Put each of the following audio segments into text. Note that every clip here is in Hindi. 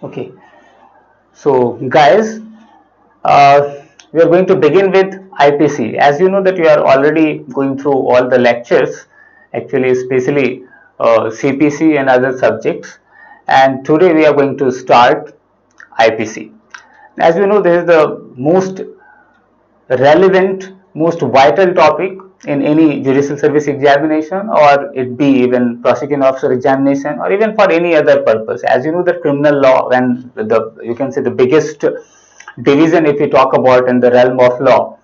Okay, so guys, we are going to begin with IPC. As you know that you are already going through all the lectures, actually especially CPC and other subjects, and today we are going to start IPC. As you know, this is the most relevant, most vital topic in any judicial service examination, or it be even prosecuting officer examination, or even for any other purpose. As you know, the criminal law, when you can say the biggest division if we talk about in the realm of law,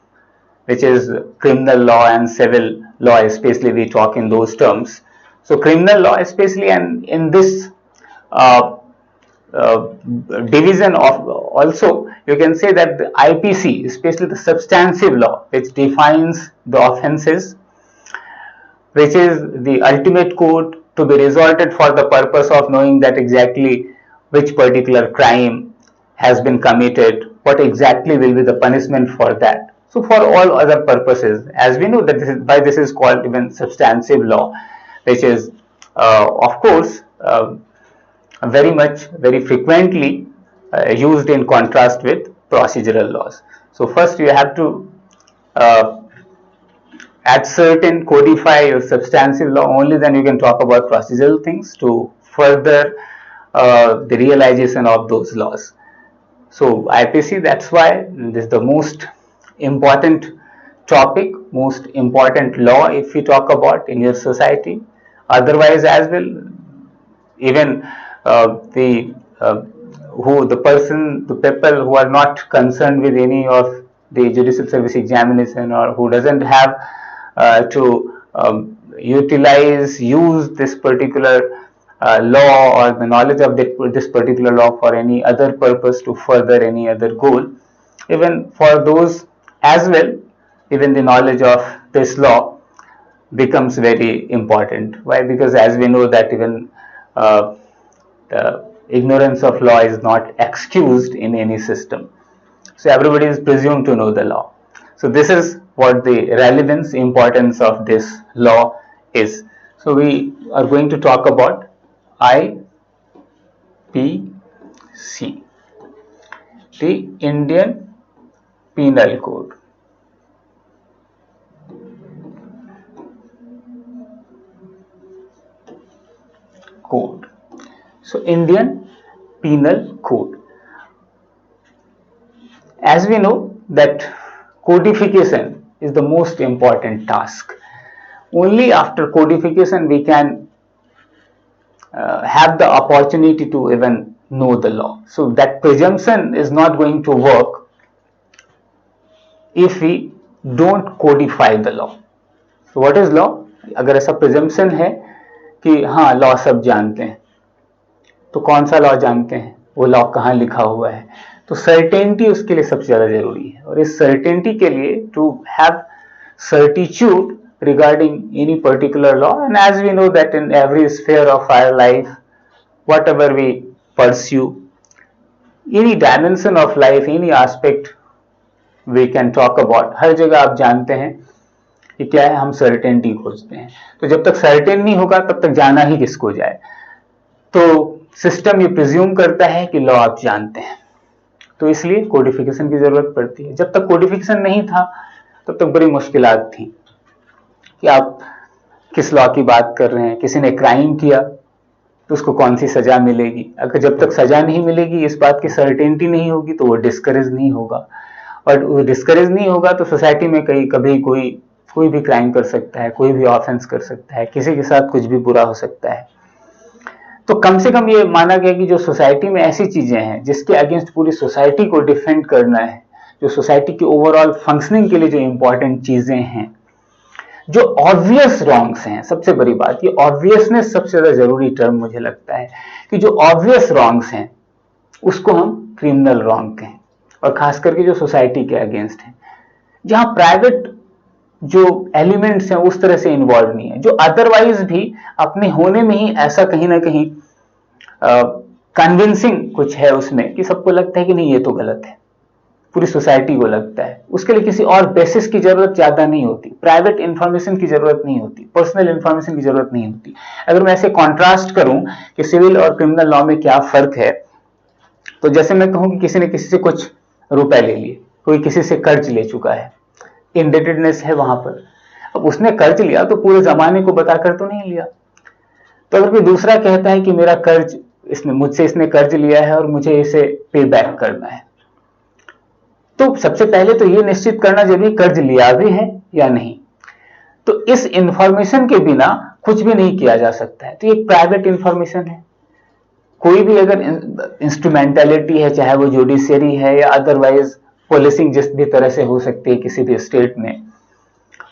which is criminal law and civil law, especially we talk in those terms. So criminal law especially, and in this uh, uh, division of, also you can say that the IPC, especially the substantive law, which defines the offences, which is the ultimate code to be resorted for the purpose of knowing that exactly which particular crime has been committed, what exactly will be the punishment for that. So for all other purposes, as we know that this is called even substantive law, which is of course very frequently used in contrast with procedural laws. So first you have to uh, at certain codify your substantive law, only then you can talk about procedural things to further the realization of those laws. So IPC, that's why this is the most important topic, most important law if we talk about in your society. Otherwise as well, even the who the person, the people who are not concerned with any of the judicial service examination, or who doesn't have to use this particular law, or the knowledge of this particular law for any other purpose to further any other goal, even for those as well, even the knowledge of this law becomes very important. Why? Because as we know that even uh, ignorance of law is not excused in any system. So everybody is presumed to know the law. So this is what the relevance, importance of this law is. So we are going to talk about IPC, the Indian Penal Code. Code. So Indian Penal Code. As we know that codification is the most important task. Only after codification we can have the opportunity to even know the law. So that presumption is not going to work if we don't codify the law. So what is law? अगर ऐसा presumption है कि हाँ लॉ सब जानते हैं, तो कौन सा लॉ जानते हैं, वो लॉ कहाँ लिखा हुआ है, तो सर्टेनिटी उसके लिए सबसे ज्यादा जरूरी है. और इस सर्टेनिटी के लिए to have certitude regarding any particular law, and as we know that in every sphere of our life, whatever we pursue, any dimension of life, any aspect we can talk about, हर जगह आप जानते हैं कि क्या है, हम सर्टेनिटी खोजते हैं. तो जब तक सर्टेन नहीं होगा तब तक जाना ही किसको जाए. तो सिस्टम ये प्रिज्यूम करता है कि लॉ आप जानते हैं, तो इसलिए कोडिफिकेशन की जरूरत पड़ती है. जब तक कोडिफिकेशन नहीं था तब तक बड़ी मुश्किलात थी कि आप किस लॉ की बात कर रहे हैं. किसी ने क्राइम किया तो उसको कौन सी सजा मिलेगी. अगर जब तक सजा नहीं मिलेगी, इस बात की सर्टेनिटी नहीं होगी, तो वो डिस्करेज नहीं होगा. और वो डिस्करेज नहीं होगा तो सोसाइटी में कभी कोई भी क्राइम कर सकता है, कोई भी ऑफेंस कर सकता है, किसी के साथ कुछ भी बुरा हो सकता है. तो कम से कम ये माना गया कि जो सोसाइटी में ऐसी चीजें हैं जिसके अगेंस्ट पूरी सोसाइटी को डिफेंड करना है, जो सोसाइटी की ओवरऑल फंक्शनिंग के लिए जो इंपॉर्टेंट चीजें हैं, जो ऑब्वियस रॉन्ग्स हैं. सबसे बड़ी बात, ये ऑब्वियसनेस सबसे ज्यादा जरूरी टर्म मुझे लगता है कि जो ऑब्वियस रॉन्ग्स हैं उसको हम क्रिमिनल रॉन्ग कहें, और खास करके जो सोसाइटी के अगेंस्ट हैं, जहां प्राइवेट जो एलिमेंट्स हैं उस तरह से इन्वॉल्व नहीं है, जो अदरवाइज भी अपने होने में ही ऐसा कहीं ना कहीं कन्विंसिंग कुछ है उसमें कि सबको लगता है कि नहीं ये तो गलत है, पूरी सोसाइटी को लगता है. उसके लिए किसी और बेसिस की जरूरत ज्यादा नहीं होती, प्राइवेट इंफॉर्मेशन की जरूरत नहीं होती, पर्सनल इंफॉर्मेशन की जरूरत नहीं होती. अगर मैं ऐसे कॉन्ट्रास्ट करूं कि सिविल और क्रिमिनल लॉ में क्या फर्क है, तो जैसे मैं कहूं कि किसी ने किसी से कुछ रुपए ले लिए, कोई किसी से कर्ज ले चुका है, इंडेटेडनेस है वहां पर। अब उसने कर्ज लिया तो पूरे जमाने को बताकर तो नहीं लिया। तो अगर कोई दूसरा कहता है कि मेरा कर्ज, इसने कर्ज लिया है और मुझे इसे पे बैक करना है, तो सबसे पहले तो ये निश्चित करना जरूरी कर्ज लिया भी है या नहीं। तो इस इंफॉर्मेशन के बिना कुछ भी नहीं किया जा सकता है। तो ये प्राइवेट इंफॉर्मेशन है। कोई भी अगर इंस्ट्रूमेंटेलिटी है, चाहे वो जुडिशियरी है या अदरवाइज पुलिसिंग जिस भी तरह से हो सकती है किसी भी स्टेट में,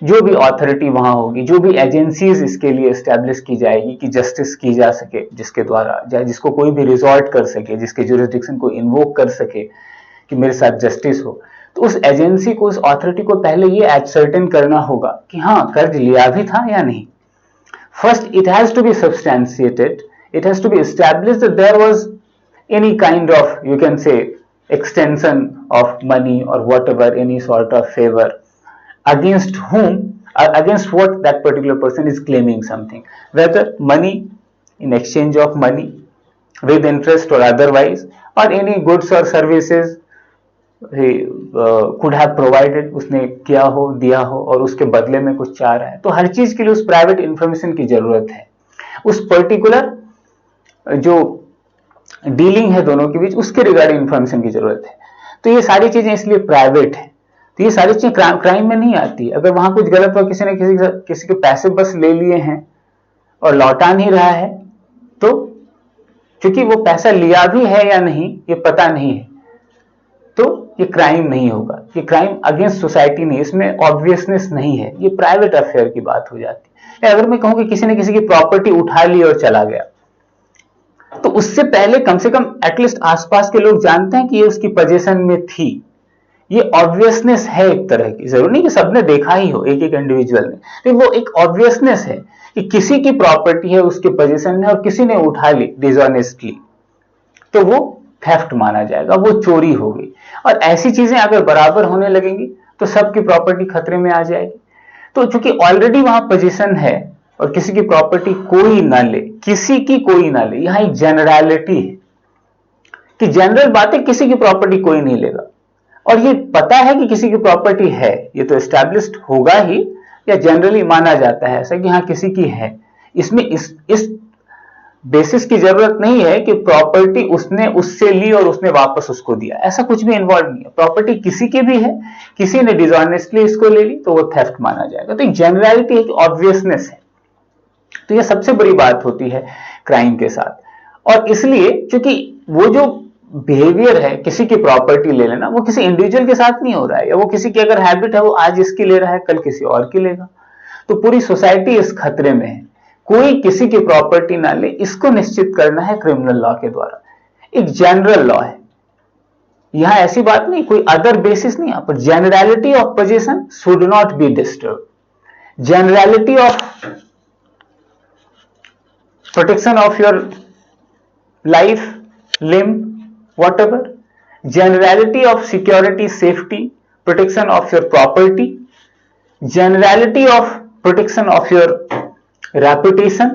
जो भी अथॉरिटी वहां होगी, जो भी एजेंसीज इसके लिए एस्टेब्लिश की जाएगी कि जस्टिस की जा सके, जिसके द्वारा जिसको कोई भी रिजॉर्ट कर सके, जिसके जुरिस्डिक्शन को इन्वोक कर सके कि मेरे साथ जस्टिस हो, तो उस एजेंसी को, उस अथॉरिटी को पहले ये एसर्टेन करना होगा कि हाँ कर्ज लिया भी था या नहीं। First it has to be substantiated, it has to be established that there was any kind of, you can say, extension of money or whatever, any sort of favor against whom, against what that particular person is claiming something, whether money in exchange of money with interest or otherwise, or any goods or services he could have provided, उसने किया हो, दिया हो और उसके बदले में कुछ चाह रहा है। तो हर चीज के लिए उस प्राइवेट इंफॉर्मेशन की जरूरत है, उस पर्टिकुलर जो डीलिंग है दोनों के बीच उसके रिगार्डिंग इंफॉर्मेशन की जरूरत है। तो ये सारी चीजें इसलिए प्राइवेट है। तो ये सारी चीजें क्राइम में नहीं आती। अगर वहां कुछ गलत हुआ, किसी ने किसी के पैसे बस ले लिए हैं और लौटा नहीं रहा है, तो क्योंकि वो पैसा लिया भी है या नहीं ये पता नहीं है, तो ये क्राइम नहीं होगा। ये क्राइम अगेंस्ट सोसाइटी नहीं, इसमें ऑब्वियसनेस नहीं है, ये प्राइवेट अफेयर की बात हो जाती है। अगर मैं कहूं कि किसी ने किसी की प्रॉपर्टी उठा ली और चला गया, तो उससे पहले कम से कम एटलीस्ट आसपास के लोग जानते हैं कि ये उसकी पोजीशन में थी। ये ऑब्वियसनेस है एक तरह की, जरूर नहीं कि सबने देखा ही हो एक एक इंडिविजुअल ने, तो वो एक ऑब्वियसनेस है कि किसी की प्रॉपर्टी है, उसके पोजीशन में, और किसी ने उठा ली डिसऑनेस्टली, तो वो थेफ्ट माना जाएगा, वो चोरी हो गई। और ऐसी चीजें अगर बराबर होने लगेंगी तो सबकी प्रॉपर्टी खतरे में आ जाएगी। तो चूंकि ऑलरेडी वहां पोजीशन है और किसी की प्रॉपर्टी कोई ना ले, किसी की कोई ना ले, यहां एक जनरलिटी है कि जनरल बातें किसी की प्रॉपर्टी कोई नहीं लेगा, और ये पता है कि किसी की प्रॉपर्टी है, ये तो एस्टैब्लिश्ड होगा ही, या जनरली माना जाता है ऐसा कि हाँ किसी की है। इसमें इस बेसिस की जरूरत नहीं है कि प्रॉपर्टी उसने उससे ली और उसने वापस उसको दिया, ऐसा कुछ भी इन्वॉल्व नहीं है। प्रॉपर्टी किसी की भी है, किसी ने डिसऑनेस्टली इसको ले ली तो वो थेफ्ट माना जाएगा। तो एक जनरलिटी है, ऑब्वियसनेस है। तो ये सबसे बड़ी बात होती है क्राइम के साथ। और इसलिए क्योंकि वो जो बिहेवियर है किसी की प्रॉपर्टी ले लेना, वो किसी इंडिविजुअल के साथ नहीं हो रहा है, या वो किसी की अगर हैबिट है, वो आज इसकी ले रहा है कल किसी और की लेगा, तो पूरी सोसाइटी इस खतरे में है। कोई किसी की प्रॉपर्टी ना ले, इसको निश्चित करना है क्रिमिनल लॉ के द्वारा। एक जनरल लॉ है, यहां ऐसी बात नहीं, कोई अदर बेसिस नहीं, पर generality of position should not be disturb, generality of protection of your life, limb, whatever, generality of security, safety, protection of your property, generality of protection of your reputation,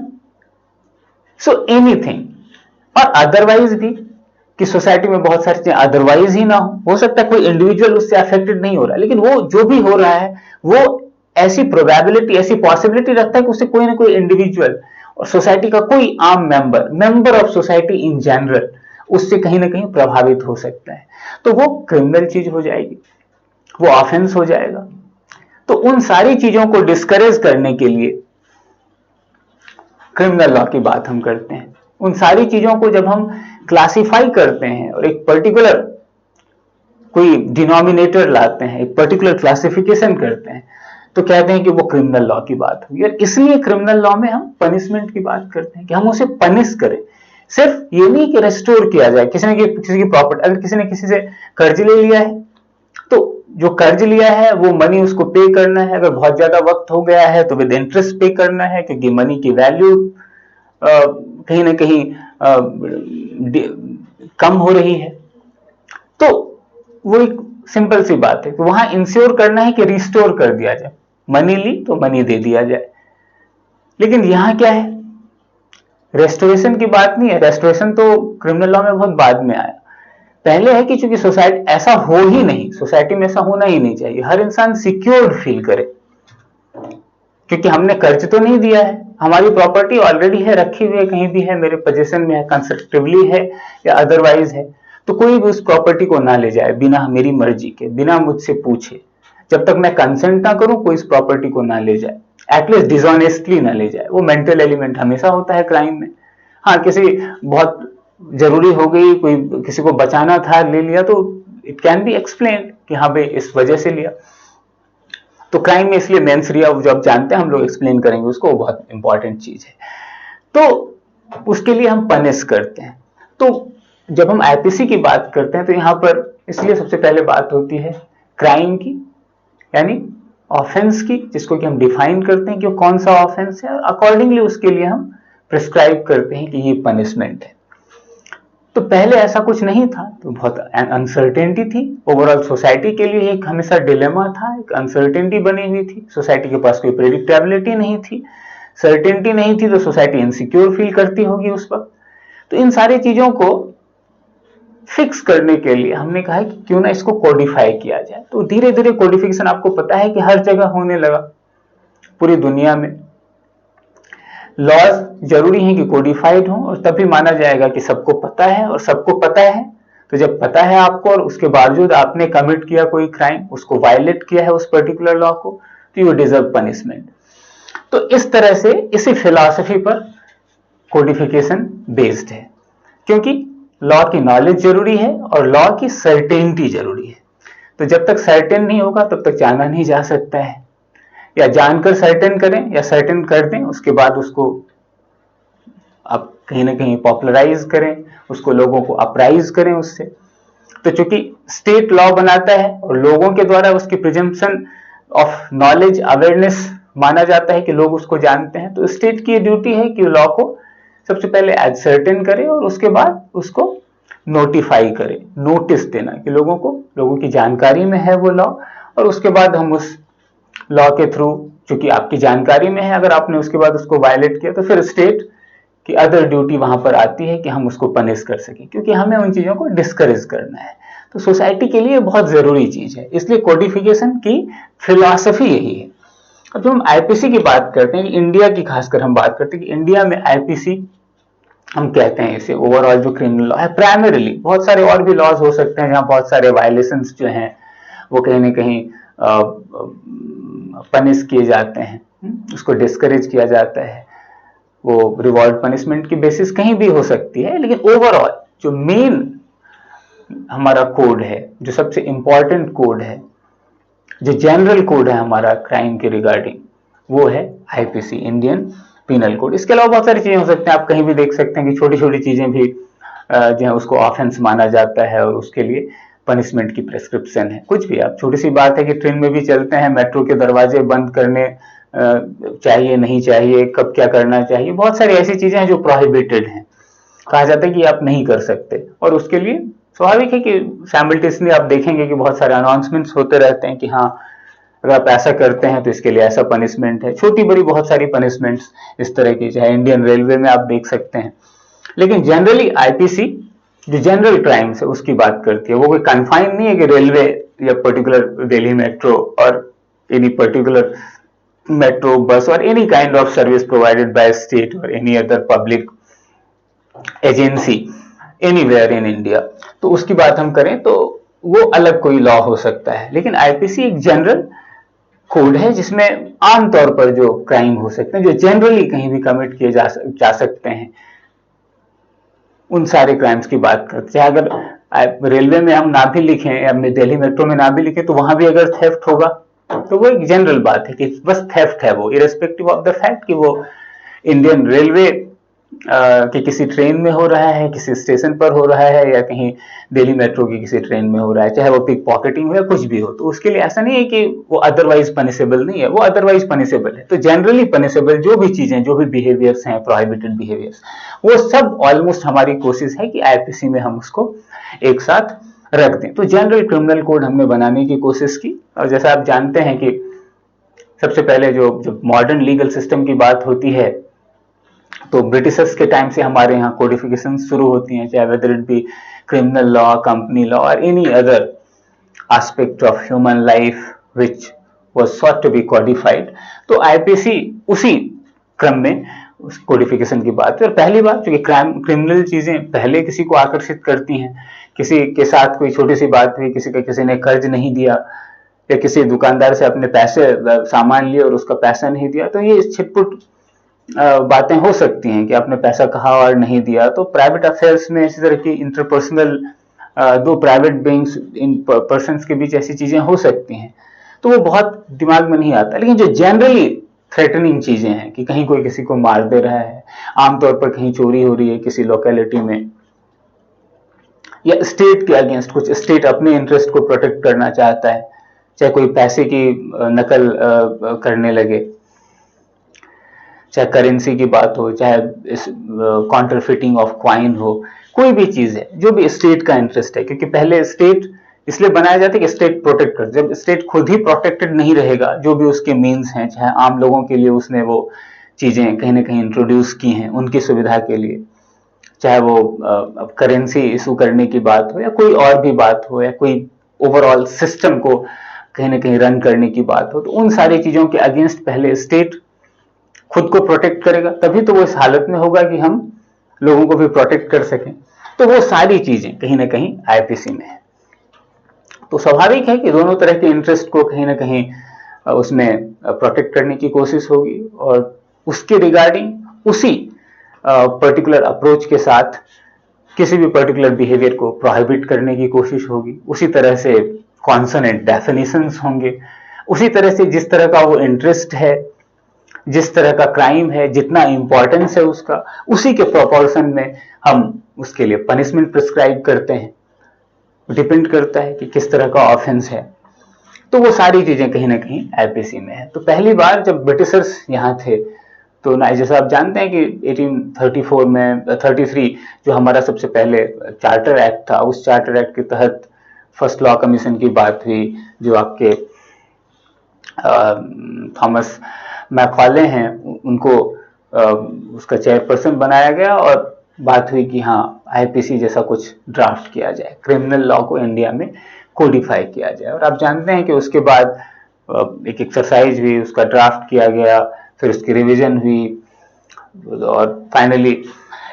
so anything। और अदरवाइज भी कि सोसाइटी में बहुत सारी चीजें अदरवाइज ही ना हो सकता है कोई इंडिविजुअल उससे अफेक्टेड नहीं हो रहा है, लेकिन वो जो भी हो रहा है वो ऐसी प्रोबेबिलिटी, ऐसी पॉसिबिलिटी रखता है कि उससे कोई ना कोई इंडिविजुअल और सोसाइटी का कोई आम member of society in general उससे कहीं ना कहीं प्रभावित हो सकता है, तो वो क्रिमिनल चीज हो जाएगी, वो ऑफेंस हो जाएगा। तो उन सारी चीजों को डिस्करेज करने के लिए क्रिमिनल लॉ की बात हम करते हैं। उन सारी चीजों को जब हम क्लासिफाई करते हैं और एक पर्टिकुलर कोई डिनोमिनेटर लाते हैं, एक पर्टिकुलर क्लासिफिकेशन करते हैं, तो कहते हैं कि वो क्रिमिनल लॉ की बात हुई। और इसलिए क्रिमिनल लॉ में हम पनिशमेंट की बात करते हैं कि हम उसे पनिश करें। सिर्फ ये नहीं कि रेस्टोर किया जाए किसी ने किसी की प्रॉपर्टी, अगर किसी ने किसी से कर्ज ले लिया है तो जो कर्ज लिया है वो मनी उसको पे करना है। अगर बहुत ज्यादा वक्त हो गया है तो विद इंटरेस्ट पे करना है, क्योंकि मनी की वैल्यू कहीं ना कहीं कम हो रही है। तो वो एक सिंपल सी बात है कि वहां इंश्योर करना है कि रिस्टोर कर दिया जाए, मनी ली तो मनी दे दिया जाए। लेकिन यहां क्या है, रेस्टोरेशन की बात नहीं है, रेस्टोरेशन तो क्रिमिनल लॉ में बहुत बाद में आया। पहले है कि चूंकि सोसाइटी ऐसा हो ही नहीं, सोसाइटी में ऐसा होना ही नहीं चाहिए, हर इंसान सिक्योर्ड फील करे, क्योंकि हमने कर्ज तो नहीं दिया है, हमारी प्रॉपर्टी ऑलरेडी है, रखी हुई है, कहीं भी है, मेरे पोजीशन में है, कंस्ट्रक्टिवली है या अदरवाइज है, तो कोई भी उस प्रॉपर्टी को ना ले जाए बिना मेरी मर्जी के, बिना मुझसे पूछे, जब तक मैं कंसेंट ना करूं कोई इस प्रॉपर्टी को ना ले जाए, एटलीस्ट डिसऑनेस्टली ना ले जाए। वो मेंटल एलिमेंट हमेशा होता है क्राइम में। हाँ, किसी बहुत जरूरी हो गई, कोई किसी को बचाना था, ले लिया, तो इट कैन बी एक्सप्लेन कि हाँ भाई इस वजह से लिया। तो क्राइम में इसलिए मेंस रिया जो आप जानते हैं, हम लोग एक्सप्लेन करेंगे उसको, वो बहुत इंपॉर्टेंट चीज है। तो उसके लिए हम पनिश करते हैं। तो जब हम आईपीसी की बात करते हैं तो यहाँ पर इसलिए सबसे पहले बात होती है क्राइम की, यानी ऑफेंस की, जिसको कि हम डिफाइन करते हैं कि वो कौन सा ऑफेंस है, और अकॉर्डिंगली उसके लिए हम प्रिस्क्राइब करते हैं कि ये पनिशमेंट है। तो पहले ऐसा कुछ नहीं था, तो बहुत अनसर्टेनिटी थी ओवरऑल सोसाइटी के लिए, एक हमेशा डिलेमा था, एक अनसर्टेनिटी बनी हुई थी, सोसाइटी के पास कोई प्रेडिक्टेबिलिटी नहीं थी, सर्टेनिटी नहीं थी, तो सोसाइटी इनसिक्योर फील करती होगी उस वक्त। तो इन सारी चीजों को फिक्स करने के लिए हमने कहा कि क्यों ना इसको कोडिफाई किया जाए। तो धीरे धीरे कोडिफिकेशन आपको पता है कि हर जगह होने लगा, पूरी दुनिया में लॉज जरूरी है कि कोडिफाइड हो, और तभी माना जाएगा कि सबको पता है, और सबको पता है तो जब पता है आपको और उसके बावजूद आपने कमिट किया कोई क्राइम, उसको वायलेट किया है उस पर्टिकुलर लॉ को, तो यू डिजर्व पनिशमेंट। तो इस तरह से इसी फिलॉसफी पर कोडिफिकेशन बेस्ड है, क्योंकि लॉ की नॉलेज जरूरी है और लॉ की सर्टेनिटी जरूरी है। तो जब तक सर्टेन नहीं होगा तब तक जाना नहीं जा सकता है, या जानकर सर्टेन करें या सर्टेन कर दें, उसके बाद उसको आप कहीं ना कहीं पॉपुलराइज करें, उसको लोगों को अप्राइज करें उससे। तो चूंकि स्टेट लॉ बनाता है और लोगों के द्वारा उसकी प्रिजम्पशन ऑफ नॉलेज अवेयरनेस माना जाता है कि लोग उसको जानते हैं, तो स्टेट की ड्यूटी है कि लॉ को सबसे पहले एसर्टेन करे और उसके बाद उसको नोटिफाई करे, नोटिस देना कि लोगों को, लोगों की जानकारी में है वो लॉ, और उसके बाद हम उस लॉ के थ्रू, चूंकि आपकी जानकारी में है, अगर आपने उसके बाद उसको वायलेट किया तो फिर स्टेट की अदर ड्यूटी वहां पर आती है कि हम उसको पनिश कर सकें, क्योंकि हमें उन चीजों को डिस्करेज करना है। तो सोसाइटी के लिए बहुत जरूरी चीज है, इसलिए कोडिफिकेशन की फिलॉसफी यही है। अब जब हम आईपीसी की बात करते हैं, इंडिया की खासकर हम बात करते हैं कि इंडिया में आईपीसी हम कहते हैं इसे ओवरऑल जो क्रिमिनल लॉ है, प्राइमरीली बहुत सारे और भी लॉज हो सकते हैं जहां बहुत सारे वायलेशंस जो हैं वो कहीं ना कहीं पनिश किए जाते हैं, उसको डिस्करेज किया जाता है, वो रिवॉर्ड पनिशमेंट की बेसिस कहीं भी हो सकती है, लेकिन ओवरऑल जो मेन हमारा कोड है, जो सबसे इंपॉर्टेंट कोड है, जो जनरल कोड है हमारा क्राइम के रिगार्डिंग, वो है आईपीसी, इंडियन पिनल कोड। इसके अलावा बहुत सारी चीजें हो सकते हैं, आप कहीं भी देख सकते हैं कि छोटी छोटी चीजें भी जो है उसको ऑफेंस माना जाता है और उसके लिए पनिशमेंट की प्रेस्क्रिप्शन है। कुछ भी, आप छोटी सी बात है कि ट्रेन में भी चलते हैं, मेट्रो के दरवाजे बंद करने चाहिए नहीं चाहिए, कब क्या करना चाहिए, बहुत सारी ऐसी चीजें हैं जो प्रोहिबिटेड हैं, कहा जाता है कि आप नहीं कर सकते, और उसके लिए स्वाभाविक है कि साइमल्टेनियसली आप देखेंगे कि बहुत सारे अनाउंसमेंट्स होते रहते हैं कि हाँ अगर आप ऐसा करते हैं तो इसके लिए ऐसा पनिशमेंट है, छोटी बड़ी बहुत सारी पनिशमेंट्स इस तरह की, चाहे इंडियन रेलवे में आप देख सकते हैं। लेकिन जनरली आईपीसी जो जनरल क्राइम्स है उसकी बात करती है, वो कोई कन्फाइन नहीं है कि रेलवे या पर्टिकुलर दिल्ली मेट्रो और any particular metro bus or any kind of service provided by state or any other public agency anywhere in India, तो उसकी बात हम करें तो वो अलग कोई लॉ हो सकता है। लेकिन आईपीसी एक जनरल कोड है जिसमें आमतौर पर जो क्राइम हो सकते हैं, जो जनरली कहीं भी कमिट किए जा सकते हैं, उन सारे क्राइम्स की बात करते हैं। अगर रेलवे में हम ना भी लिखें या दिल्ली मेट्रो में ना भी लिखें तो वहां भी अगर थेफ्ट होगा तो वो एक जनरल बात है कि बस थेफ्ट है, वो इरेस्पेक्टिव ऑफ द फैक्ट कि वो इंडियन रेलवे के किसी ट्रेन में हो रहा है, किसी स्टेशन पर हो रहा है, या कहीं दिल्ली मेट्रो की किसी ट्रेन में हो रहा है, चाहे वो पिक पॉकेटिंग हो या कुछ भी हो, तो उसके लिए ऐसा नहीं है कि वो अदरवाइज पनिशेबल नहीं है, वो अदरवाइज पनिशेबल है। तो जनरली पनिशेबल जो भी चीजें, जो भी बिहेवियर्स हैं, प्रोहिबिटेड बिहेवियर्स, वो सब ऑलमोस्ट हमारी कोशिश है कि आईपीसी में हम उसको एक साथ रख दें। तो जनरल क्रिमिनल कोड हमने बनाने की कोशिश की, और जैसा आप जानते हैं कि सबसे पहले जो मॉडर्न लीगल सिस्टम की बात होती है तो ब्रिटिशर्स के टाइम से हमारे यहाँ कोडिफिकेशन शुरू होती हैं, चाहे whether it be criminal law, company law, or any other aspect of human life which was sought to be codified. तो आईपीसी उसी क्रम में उस कोडिफिकेशन की बात है। और पहली बात, जो क्रिमिनल चीजें पहले किसी को आकर्षित करती हैं, किसी के साथ कोई छोटी सी बात हुई, किसी ने कर्ज नहीं दिया या किसी दुकानदार से अपने पैसे सामान लिए और उसका पैसा नहीं दिया, तो ये छिटपुट बातें हो सकती हैं कि आपने पैसा कहा और नहीं दिया। तो प्राइवेट अफेयर्स में इसी तरह की इंटरपर्सनल दो प्राइवेट बीइंग्स, इन पर्सन्स के बीच ऐसी चीजें हो सकती हैं, तो वो बहुत दिमाग में नहीं आता। लेकिन जो जनरली थ्रेटनिंग चीजें हैं कि कहीं कोई किसी को मार दे रहा है, आमतौर पर कहीं चोरी हो रही है किसी लोकेलिटी में, या स्टेट के अगेंस्ट कुछ, स्टेट अपने इंटरेस्ट को प्रोटेक्ट करना चाहता है, चाहे कोई पैसे की नकल करने लगे, चाहे करेंसी की बात हो, चाहे काउंटरफिटिंग ऑफ क्वाइन हो, कोई भी चीज है जो भी स्टेट का इंटरेस्ट है। क्योंकि पहले स्टेट इसलिए बनाया जाता है कि स्टेट प्रोटेक्ट कर, जब स्टेट खुद ही प्रोटेक्टेड नहीं रहेगा, जो भी उसके मीन्स हैं, चाहे आम लोगों के लिए उसने वो चीजें कहीं ना कहीं इंट्रोड्यूस की हैं उनकी सुविधा के लिए, चाहे वो करेंसी इशू करने की बात हो या कोई और भी बात हो, या कोई ओवरऑल सिस्टम को कहीं ना कहीं रन करने की बात हो, तो उन सारी चीजों के अगेंस्ट पहले स्टेट खुद को प्रोटेक्ट करेगा, तभी तो वो इस हालत में होगा कि हम लोगों को भी प्रोटेक्ट कर सकें। तो वो सारी चीजें कहीं ना कहीं आईपीसी में है। तो स्वाभाविक है कि दोनों तरह के इंटरेस्ट को कहीं ना कहीं उसमें प्रोटेक्ट करने की कोशिश होगी, और उसके रिगार्डिंग उसी पर्टिकुलर अप्रोच के साथ किसी भी पर्टिकुलर बिहेवियर को प्रोहिबिट करने की कोशिश होगी। उसी तरह से कॉन्सोनेंट डेफिनेशंस होंगे, उसी तरह से जिस तरह का वो इंटरेस्ट है, जिस तरह का क्राइम है, जितना इंपॉर्टेंस है उसका, उसी के प्रोपोर्शन में हम उसके लिए पनिशमेंट प्रिस्क्राइब करते हैं। डिपेंड करता है कि किस तरह का ऑफेंस है। तो वो सारी चीजें कहीं ना कहीं आईपीसी में है। तो पहली बार जब ब्रिटिशर्स यहाँ थे, तो जैसा आप जानते हैं कि 1834 में 33 जो हमारा सबसे पहले चार्टर एक्ट था, उस चार्टर एक्ट के तहत फर्स्ट लॉ कमीशन की बात हुई, जो आपके थॉमस मैकॉले हैं उनको उसका चेयरपर्सन बनाया गया, और बात हुई कि हाँ आईपीसी जैसा कुछ ड्राफ्ट किया जाए, क्रिमिनल लॉ को इंडिया में कोडिफाई किया जाए। और आप जानते हैं कि उसके बाद एक एक्सरसाइज हुई, उसका ड्राफ्ट किया गया, फिर उसकी रिवीजन हुई, और फाइनली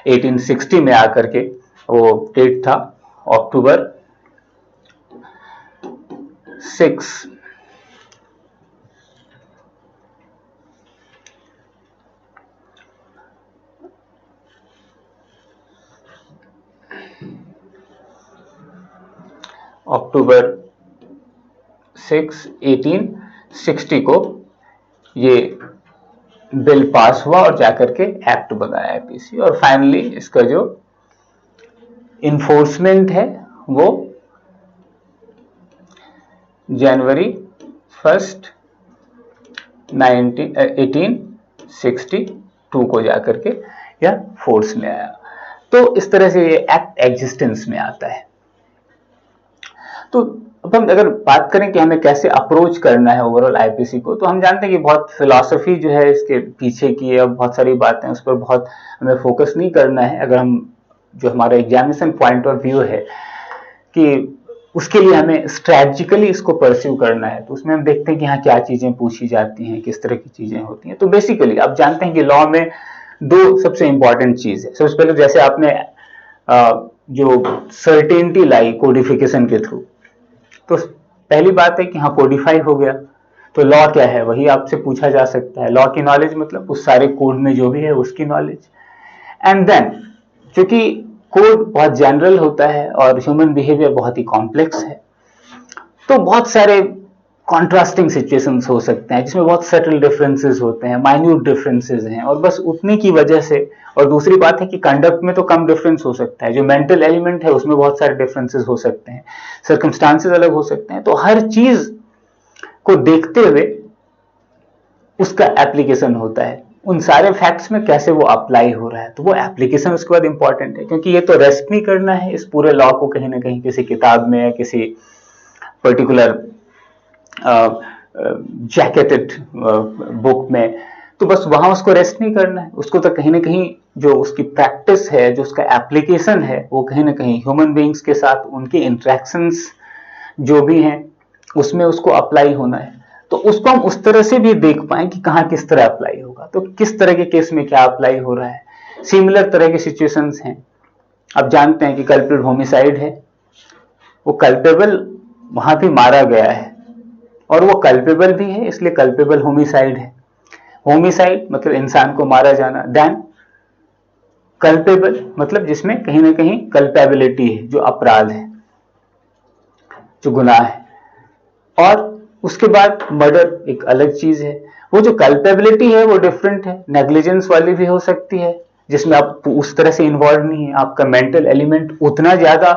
1860 में आकर के वो डेट था अक्टूबर 6 अक्टूबर 6, 1860 को ये बिल पास हुआ और जाकर के एक्ट बना आईपीसी। और फाइनली इसका जो इन्फोर्समेंट है वो जनवरी 1, 1862 को जाकर के यह फोर्स में आया। तो इस तरह से ये एक्ट एग्जिस्टेंस में आता है। तो अब हम अगर बात करें कि हमें कैसे अप्रोच करना है ओवरऑल आईपीसी को, तो हम जानते हैं कि बहुत फिलॉसफी जो है इसके पीछे की है, बहुत सारी बातें, उस पर बहुत हमें फोकस नहीं करना है। अगर हम जो हमारा एग्जामिनेशन पॉइंट ऑफ व्यू है कि उसके लिए हमें स्ट्रैटेजिकली इसको परस्यू करना है, तो उसमें हम देखते हैं कि यहाँ क्या चीजें पूछी जाती हैं, किस तरह की चीजें होती हैं। तो बेसिकली आप जानते हैं कि लॉ में दो सबसे इंपॉर्टेंट चीज है। सबसे पहले जैसे आपने जो सर्टेनिटी लाई कोडिफिकेशन के थ्रू, तो पहली बात है कि हाँ कोडिफाई हो गया, तो लॉ क्या है वही आपसे पूछा जा सकता है। लॉ की नॉलेज मतलब उस सारे कोड में जो भी है उसकी नॉलेज। एंड देन क्योंकि कोड बहुत जनरल होता है और ह्यूमन बिहेवियर बहुत ही कॉम्प्लेक्स है, तो बहुत सारे कॉन्ट्रास्टिंग सिचुएशंस हो सकते हैं जिसमें बहुत सटल डिफरेंसेस होते हैं, माइन्यूट डिफरेंसेस हैं, और बस उतनी की वजह से। और दूसरी बात है कि कंडक्ट में तो कम डिफरेंस हो सकता है, जो मेंटल एलिमेंट है उसमें बहुत सारे डिफरेंसेस हो सकते हैं, सर्कमस्टांसेस अलग हो सकते हैं। तो हर चीज को देखते हुए उसका एप्लीकेशन होता है, उन सारे फैक्ट्स में कैसे वो अप्लाई हो रहा है, तो वो एप्लीकेशन उसके बाद इंपॉर्टेंट है। क्योंकि ये तो रेस्ट नहीं करना है इस पूरे लॉ को कहीं ना कहीं किसी किताब में या किसी पर्टिकुलर जैकेटेड बुक में, तो बस वहां उसको रेस्ट नहीं करना है, उसको तो कहीं ना कहीं जो उसकी प्रैक्टिस है, जो उसका एप्लीकेशन है, वो कहीं ना कहीं ह्यूमन बीइंग्स के साथ उनके इंटरेक्शंस जो भी हैं उसमें उसको अप्लाई होना है। तो उसको हम उस तरह से भी देख पाए कि कहाँ किस तरह अप्लाई होगा, तो किस तरह के केस में क्या अप्लाई हो रहा है। सिमिलर तरह के सिचुएशंस हैं। अब जानते हैं कि कल्प्रिट होमिसाइड है, वो कल्पेबल वहां भी मारा गया है और वो कल्पेबल भी है, इसलिए कल्पेबल होमिसाइड है। होमिसाइड मतलब इंसान को मारा जाना, देन कल्पेबल मतलब जिसमें कहीं ना कहीं कल्पेबिलिटी है, जो अपराध है, जो गुनाह है। और उसके बाद मर्डर एक अलग चीज है। वो जो कल्पेबिलिटी है वो डिफरेंट है, नेग्लिजेंस वाली भी हो सकती है जिसमें आप उस तरह से इन्वॉल्व नहीं है, आपका मेंटल एलिमेंट उतना ज्यादा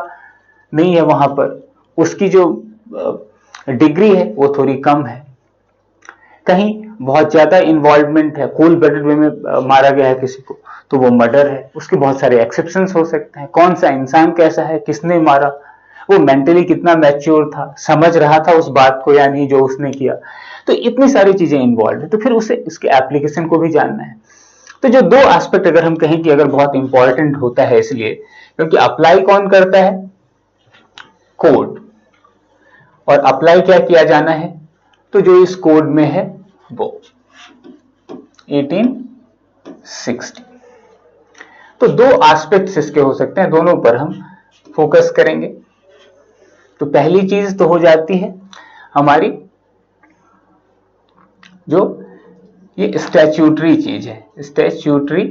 नहीं है वहां पर, उसकी जो डिग्री है वो थोड़ी कम है। कहीं बहुत ज्यादा इन्वॉल्वमेंट है, कोल्ड ब्लडेड वे में मारा गया है किसी को, तो वो मर्डर है। उसके बहुत सारे एक्सेप्शंस हो सकते हैं, कौन सा इंसान कैसा है, किसने मारा, वो मेंटली कितना मैच्योर था, समझ रहा था उस बात को या नहीं जो उसने किया। तो इतनी सारी चीजें इन्वॉल्व है, तो फिर उसे इसके एप्लीकेशन को भी जानना है। तो जो दो एस्पेक्ट अगर हम कहें कि अगर बहुत इंपॉर्टेंट होता है, इसलिए क्योंकि अप्लाई कौन करता है, कोड, और अप्लाई क्या किया जाना है, तो जो इस कोड में है वो 1860। तो दो एस्पेक्ट्स इसके हो सकते हैं, दोनों पर हम फोकस करेंगे। तो पहली चीज तो हो जाती है हमारी जो ये स्टैच्यूटरी चीज है, स्टैच्यूटरी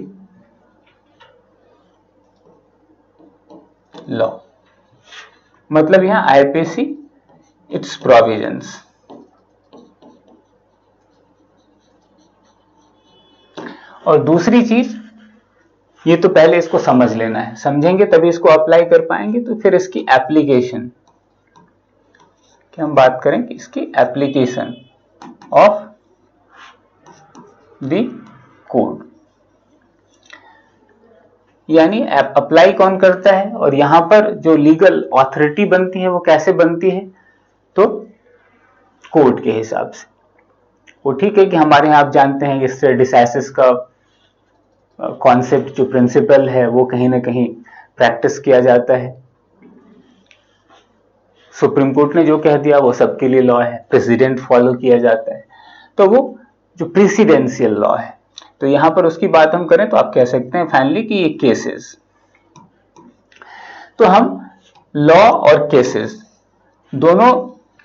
लॉ, मतलब यहां आईपीसी इट्स प्रोविजंस। और दूसरी चीज, ये तो पहले इसको समझ लेना है, समझेंगे तभी इसको अप्लाई कर पाएंगे। तो फिर इसकी एप्लीकेशन की हम बात करें कि इसकी एप्लीकेशन ऑफ द कोड, यानी अप्लाई कौन करता है और यहां पर जो लीगल ऑथोरिटी बनती है वो कैसे बनती है, तो कोर्ट के हिसाब से। वो ठीक है कि हमारे यहां आप जानते हैं इससे डिसाइसिस का कॉन्सेप्ट, जो प्रिंसिपल है, वो कहीं ना कहीं प्रैक्टिस किया जाता है। सुप्रीम कोर्ट ने जो कह दिया वो सबके लिए लॉ है, प्रेसिडेंट फॉलो किया जाता है, तो वो जो प्रेसिडेंशियल लॉ है। तो यहां पर उसकी बात हम करें तो आप कह सकते हैं फाइनली कि ये केसेस, तो हम लॉ और केसेस दोनों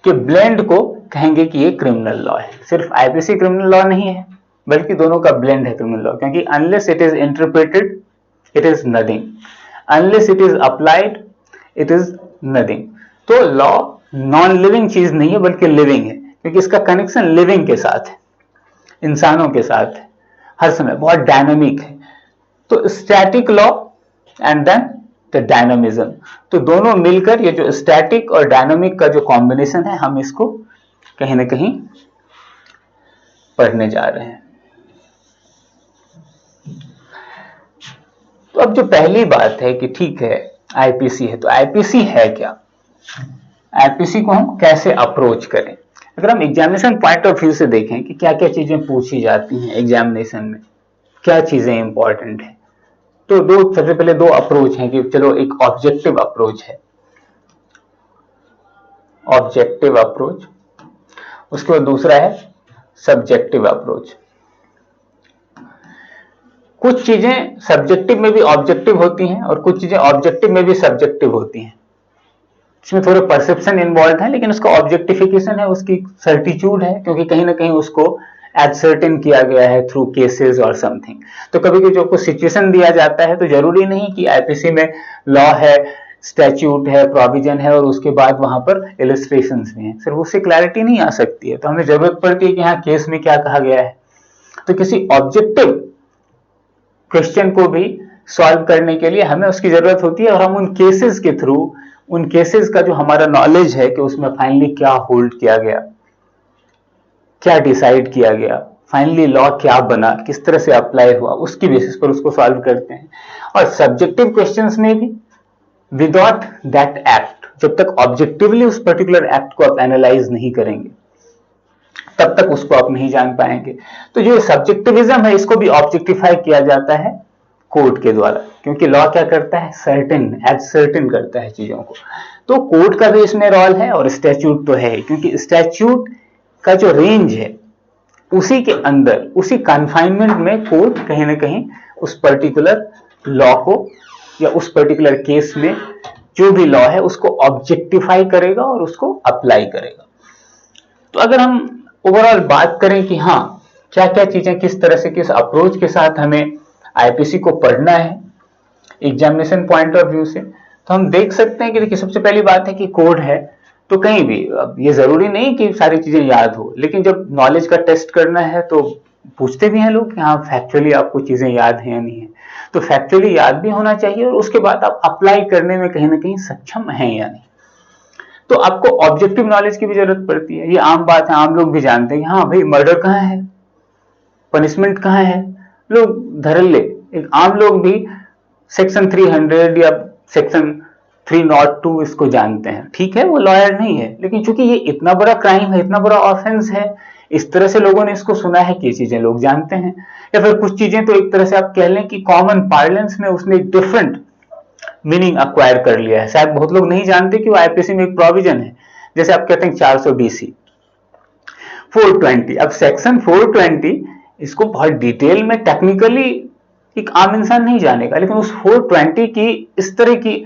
के ब्लेंड को कहेंगे कि ये क्रिमिनल लॉ है। सिर्फ आईपीसी क्रिमिनल लॉ नहीं है, बल्कि दोनों का ब्लेंड है क्रिमिनल लॉ, क्योंकि unless it is interpreted it is nothing, unless it is applied it is nothing. तो लॉ नॉन लिविंग चीज नहीं है बल्कि लिविंग है, क्योंकि इसका कनेक्शन लिविंग के साथ है, इंसानों के साथ है, हर समय बहुत डायनामिक है। तो static law and then the dynamism, तो दोनों मिलकर ये जो स्टैटिक और डायनामिक का जो कॉम्बिनेशन है, हम इसको कहीं ना कहीं पढ़ने जा रहे हैं। तो अब जो पहली बात है कि ठीक है आईपीसी है, तो आईपीसी है क्या, आईपीसी को हम कैसे अप्रोच करें। अगर हम एग्जामिनेशन पॉइंट ऑफ व्यू से देखें कि क्या क्या चीजें पूछी जाती हैं एग्जामिनेशन में, क्या चीजें इंपॉर्टेंट है, तो सबसे पहले दो अप्रोच हैं कि चलो एक ऑब्जेक्टिव अप्रोच है, ऑब्जेक्टिव अप्रोच, उसके बाद दूसरा है सब्जेक्टिव अप्रोच। कुछ चीजें सब्जेक्टिव में भी ऑब्जेक्टिव होती हैं और कुछ चीजें ऑब्जेक्टिव में भी सब्जेक्टिव होती हैं, इसमें थोड़ा परसेप्शन इन्वॉल्व है, लेकिन उसका ऑब्जेक्टिफिकेशन है, उसकी सर्टिट्यूड है, क्योंकि कहीं ना कहीं उसको एडसर्टेन किया गया है थ्रू केसेस और समथिंग। तो कभी कभी जो कुछ सिचुएशन दिया जाता है तो जरूरी नहीं कि आईपीसी में लॉ है, स्टैच्यूट है, प्रोविजन है और उसके बाद वहां पर इलस्ट्रेशंस भी हैं, सिर्फ उससे क्लैरिटी नहीं आ सकती है। तो हमें जरूरत पड़ती है कि हाँ केस में क्या कहा गया है। तो किसी ऑब्जेक्टिव क्वेश्चन को भी सॉल्व करने के लिए हमें उसकी जरूरत होती है, और हम उन केसेस के थ्रू, उन केसेस का जो हमारा नॉलेज है कि उसमें फाइनली क्या होल्ड किया गया, क्या डिसाइड किया गया, फाइनली लॉ क्या बना, किस तरह से अप्लाई हुआ, उसकी बेसिस पर उसको सॉल्व करते हैं। और सब्जेक्टिव क्वेश्चंस में भी विदाउट दैट एक्ट, जब तक ऑब्जेक्टिवली उस पर्टिकुलर एक्ट को आप एनालाइज नहीं करेंगे, तब तक उसको आप नहीं जान पाएंगे। तो जो सब्जेक्टिविज्म है इसको भी ऑब्जेक्टिफाई किया जाता है कोर्ट के द्वारा, क्योंकि लॉ क्या करता है, सर्टेन, एज सर्टेन करता है चीजों को। तो कोर्ट का भी इसमें रोल है और स्टैच्यूट तो है, क्योंकि स्टैच्यूट का जो रेंज है उसी के अंदर, उसी कन्फाइनमेंट में कोर्ट कहीं ना कहीं उस पर्टिकुलर लॉ को या उस पर्टिकुलर केस में जो भी लॉ है उसको ऑब्जेक्टिफाई करेगा और उसको अप्लाई करेगा। तो अगर हम ओवरऑल बात करें कि हाँ क्या क्या चीजें, किस तरह से, किस अप्रोच के साथ हमें आईपीसी को पढ़ना है एग्जामिनेशन पॉइंट ऑफ व्यू से, तो हम देख सकते हैं कि देखिए सबसे पहली बात है कि कोड है तो कहीं भी, अब ये जरूरी नहीं कि सारी चीजें याद हो, लेकिन जब नॉलेज का टेस्ट करना है तो पूछते भी हैं लोग कि हाँ फैक्चुअली आपको चीजें याद हैं या नहीं है, तो फैक्चुअली याद भी होना चाहिए और उसके बाद आप अप्लाई करने में कहीं ना कहीं सक्षम हैं या नहीं। तो आपको ऑब्जेक्टिव नॉलेज की भी जरूरत पड़ती है, ये आम बात है, आम लोग भी जानते हैं कि हाँ भाई मर्डर कहाँ है, पनिशमेंट कहाँ है, लोग धड़ल्ले, एक आम लोग भी सेक्शन 300 या सेक्शन 302 इसको जानते हैं, ठीक है वो लॉयर नहीं है, लेकिन चूंकि ये इतना बड़ा क्राइम है, इतना बड़ा ऑफेंस है, इस तरह से लोगों ने इसको सुना है कि ये चीजें लोग जानते हैं। या फिर कुछ चीजें तो एक तरह से आप कह लें कि कॉमन पार्लेंस में उसने डिफरेंट मीनिंग अक्वायर कर लिया है, शायद बहुत लोग नहीं जानते कि वो आईपीसी में एक प्रोविजन है, जैसे आप कहते हैं 400 बीसी 420। अब सेक्शन 420 इसको बहुत डिटेल में टेक्निकली एक आम इंसान नहीं जानेगा, लेकिन उस 420 की इस तरह की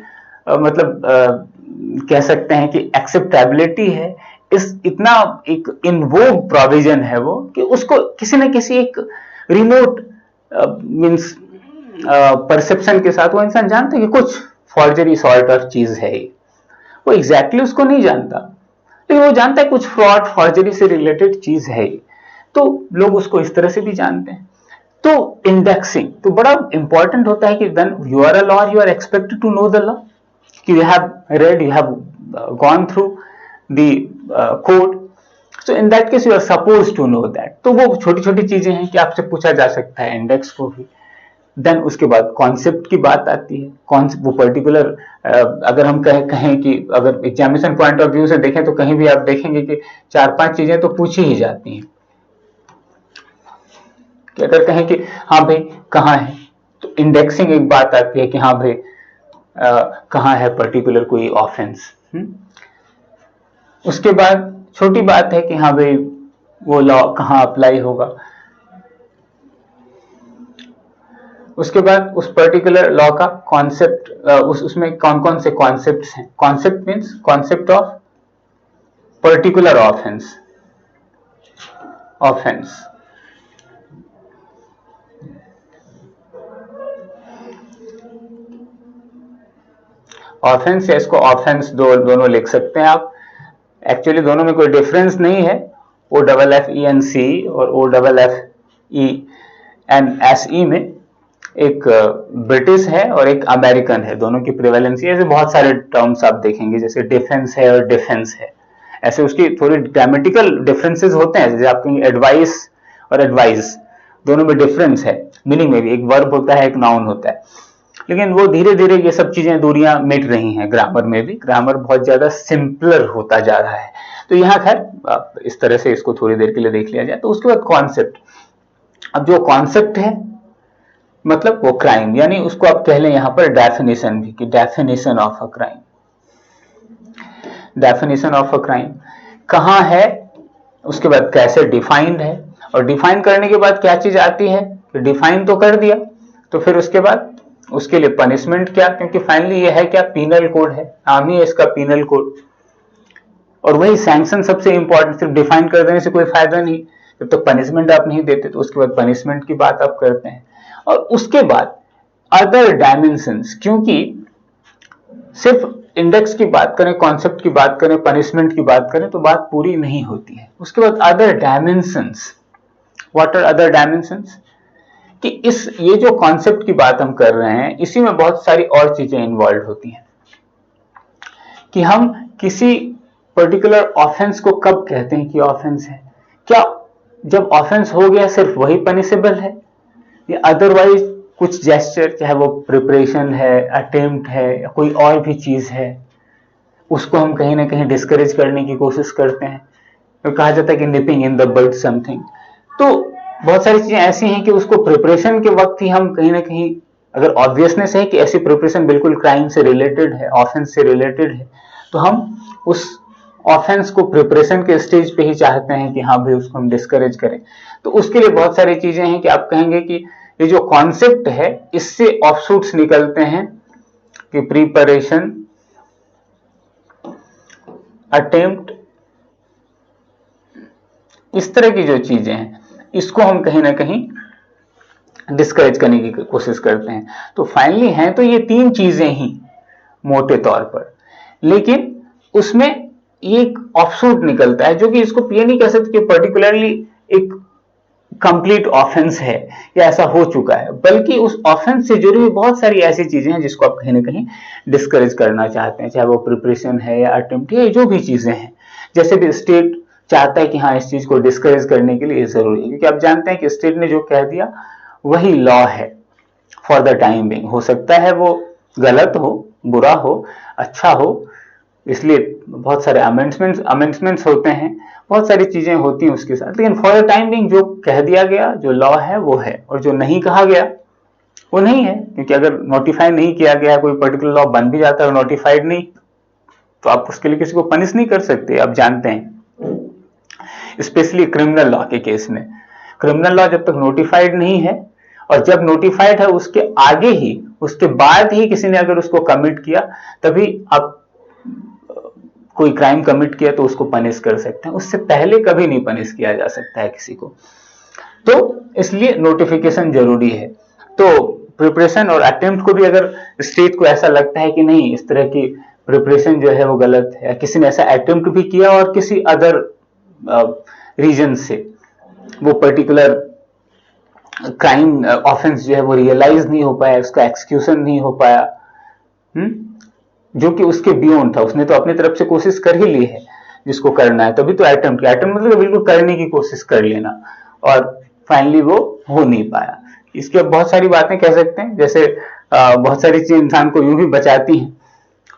कह सकते हैं कि एक्सेप्टेबिलिटी है, इस इतना एक इनवोग प्रोविजन है वो, कि उसको किसी न किसी एक रिमोट मींस परसेप्शन के साथ वो इंसान जानता है कि कुछ फॉर्जरी सॉर्ट ऑफ चीज है, वो एग्जैक्टली उसको नहीं जानता, लेकिन वो जानता है कुछ फ्रॉड फॉर्जरी से रिलेटेड चीज है, तो लोग उसको इस तरह से भी जानते हैं। तो इंडेक्सिंग तो बड़ा इंपॉर्टेंट होता है कि when you are a lawyer you are expected to know the law, कि you have read, you have gone through the code, so in that case you are suppose to know that. तो वो छोटी छोटी चीजें हैं कि आपसे पूछा जा सकता है इंडेक्स को भी। देन उसके बाद कॉन्सेप्ट की बात आती है, कौन वो पर्टिकुलर अगर हम कहें कि अगर एग्जामिनेशन पॉइंट ऑफ व्यू से देखें तो कहीं भी आप देखेंगे कि 4-5 चीजें तो पूछी ही जाती हैं, कि अगर कहें कि हाँ भाई कहाँ है, तो इंडेक्सिंग एक बात आती है कि हाँ भाई कहाँ है पर्टिकुलर कोई ऑफेंस। उसके बाद छोटी बात है कि हाँ भाई वो लॉ कहाँ अप्लाई होगा। उसके बाद उस पर्टिकुलर लॉ का कॉन्सेप्ट, उसमें कौन कौन से कॉन्सेप्ट्स हैं, concept means concept of particular offence, offence offence या इसको ऑफेंस दोनों लिख सकते हैं आप, एक्चुअली दोनों में कोई डिफरेंस नहीं है, OFFENC और OFFENSE में एक ब्रिटिश है और एक अमेरिकन है, दोनों की प्रिवेलेंसी, ऐसे बहुत सारे टर्म्स आप देखेंगे, जैसे डिफेंस है और डिफेंस है, ऐसे उसकी थोड़ी ग्रामेटिकल डिफरेंसेस होते हैं, जैसे आप कहेंगे एडवाइस और एडवाइस, दोनों में डिफरेंस है मीनिंग में भी, एक वर्ब होता है एक नाउन होता है, लेकिन वो धीरे धीरे ये सब चीजें दूरियां मिट रही हैं, ग्रामर में भी, ग्रामर बहुत ज्यादा सिंपलर होता जा रहा है। तो यहाँ खैर इस तरह से इसको थोड़ी देर के लिए देख लिया जाए। तो उसके बाद कॉन्सेप्ट, अब जो कॉन्सेप्ट है मतलब वो क्राइम, यानी उसको आप कह लें यहाँ पर डेफिनेशन भी, कि definition of a crime, definition of a crime कहाँ है, उसके बाद कैसे डिफाइंड है, और डिफाइन करने के बाद क्या चीज आती है, डिफाइन तो कर दिया, तो फिर उसके बाद उसके लिए पनिशमेंट क्या, क्योंकि फाइनली ये है क्या, पीनल कोड है, नाम ही है इसका पीनल कोड, और वही सैंक्शन सबसे इंपॉर्टेंट, सिर्फ डिफाइन कर देने से कोई फायदा नहीं, जब तक पनिशमेंट आप नहीं देते, तो उसके बाद पनिशमेंट की बात आप करते हैं। और उसके बाद अदर डायमेंशंस, क्योंकि सिर्फ इंडेक्स की बात करें, कॉन्सेप्ट की बात करें, पनिशमेंट की बात करें तो बात पूरी नहीं होती है, उसके बाद other dimensions, what are other dimensions, कि ये जो कॉन्सेप्ट की बात हम कर रहे हैं इसी में बहुत सारी और चीजें इन्वॉल्व होती हैं, कि हम किसी पर्टिकुलर ऑफेंस को कब कहते हैं कि ऑफेंस है, क्या जब ऑफेंस हो गया सिर्फ वही पनिशेबल है, या अदरवाइज कुछ जेस्चर, चाहे वो प्रिपरेशन है, अटेम्प्ट है, या कोई और भी चीज है, उसको हम कहीं ना कहीं डिस्करेज करने की कोशिश करते हैं, तो कहा जाता है कि nipping in the bird something. तो बहुत सारी चीजें ऐसी हैं कि उसको प्रिपरेशन के वक्त ही हम कहीं ना कहीं, अगर ऑब्वियसनेस है कि ऐसी प्रिपरेशन बिल्कुल क्राइम से रिलेटेड है, ऑफेंस से रिलेटेड है, तो हम उस ऑफेंस को प्रिपरेशन के स्टेज पे ही चाहते हैं कि हाँ भाई उसको हम डिस्करेज करें। तो उसके लिए बहुत सारी चीजें हैं कि आप कहेंगे कि ये जो कॉन्सेप्ट है इससे ऑफशूट्स निकलते हैं कि प्रिपरेशन, अटेम्प्ट, इस तरह की जो चीजें हैं इसको हम कहीं ना कहीं डिस्करेज करने की कोशिश करते हैं। तो फाइनली हैं तो ये तीन चीजें ही मोटे तौर पर, लेकिन उसमें एक ऑफशूट निकलता है जो कि इसको ये नहीं कह सकते कि पर्टिकुलरली एक कंप्लीट ऑफेंस है या ऐसा हो चुका है, बल्कि उस ऑफेंस से जुड़ी हुई बहुत सारी ऐसी चीजें हैं जिसको आप कहीं ना कहीं डिस्करेज करना चाहते हैं, चाहे वो प्रिपरेशन है या अटेम्प्ट है, जो भी चीजें हैं। जैसे भी स्टेट चाहता है कि हाँ इस चीज को डिस्करेज करने के लिए जरूरी है, क्योंकि आप जानते हैं कि स्टेट ने जो कह दिया वही लॉ है फॉर द टाइम बिंग। हो सकता है वो गलत हो, बुरा हो, अच्छा हो, इसलिए बहुत सारे अमेंडमेंट्स होते हैं, बहुत सारी चीजें होती हैं उसके साथ, लेकिन फॉर द टाइम बिंग जो कह दिया गया, जो लॉ है वो है, और जो नहीं कहा गया वो नहीं है। क्योंकि अगर नोटिफाई नहीं किया गया, कोई पर्टिकुलर लॉ बन भी जाता है और नोटिफाइड नहीं, तो आप उसके लिए किसी को पनिश नहीं कर सकते। आप जानते हैं स्पेशली क्रिमिनल लॉ के केस में, क्रिमिनल लॉ जब तक नोटिफाइड नहीं है, और जब नोटिफाइड है उसके आगे ही, उसके बाद ही किसी ने अगर उसको कमिट किया, तभी आप कोई क्राइम कमिट किया तो उसको पनिश कर सकते हैं, उससे पहले कभी नहीं पनिश किया जा सकता है किसी को। तो इसलिए नोटिफिकेशन जरूरी है। तो प्रिपरेशन और अटेम्प्ट को भी अगर स्टेट को ऐसा लगता है कि नहीं इस तरह की प्रिपरेशन जो है वो गलत है, किसी ने ऐसा अटेम्प्ट भी किया और किसी अदर रीजन से वो पर्टिकुलर क्राइम ऑफेंस जो है वो रियलाइज नहीं हो पाया, उसका एक्सक्यूशन नहीं हो पाया, जो कि उसके बियॉन्ड था, उसने तो अपनी तरफ से कोशिश कर ही ली है जिसको करना है, तभी तो अटेम्प्ट मतलब बिल्कुल करने की कोशिश कर लेना, और फाइनली वो हो नहीं पाया। इसके अब बहुत सारी बातें कह सकते हैं, जैसे बहुत सारी चीजें इंसान को यूं भी बचाती हैं।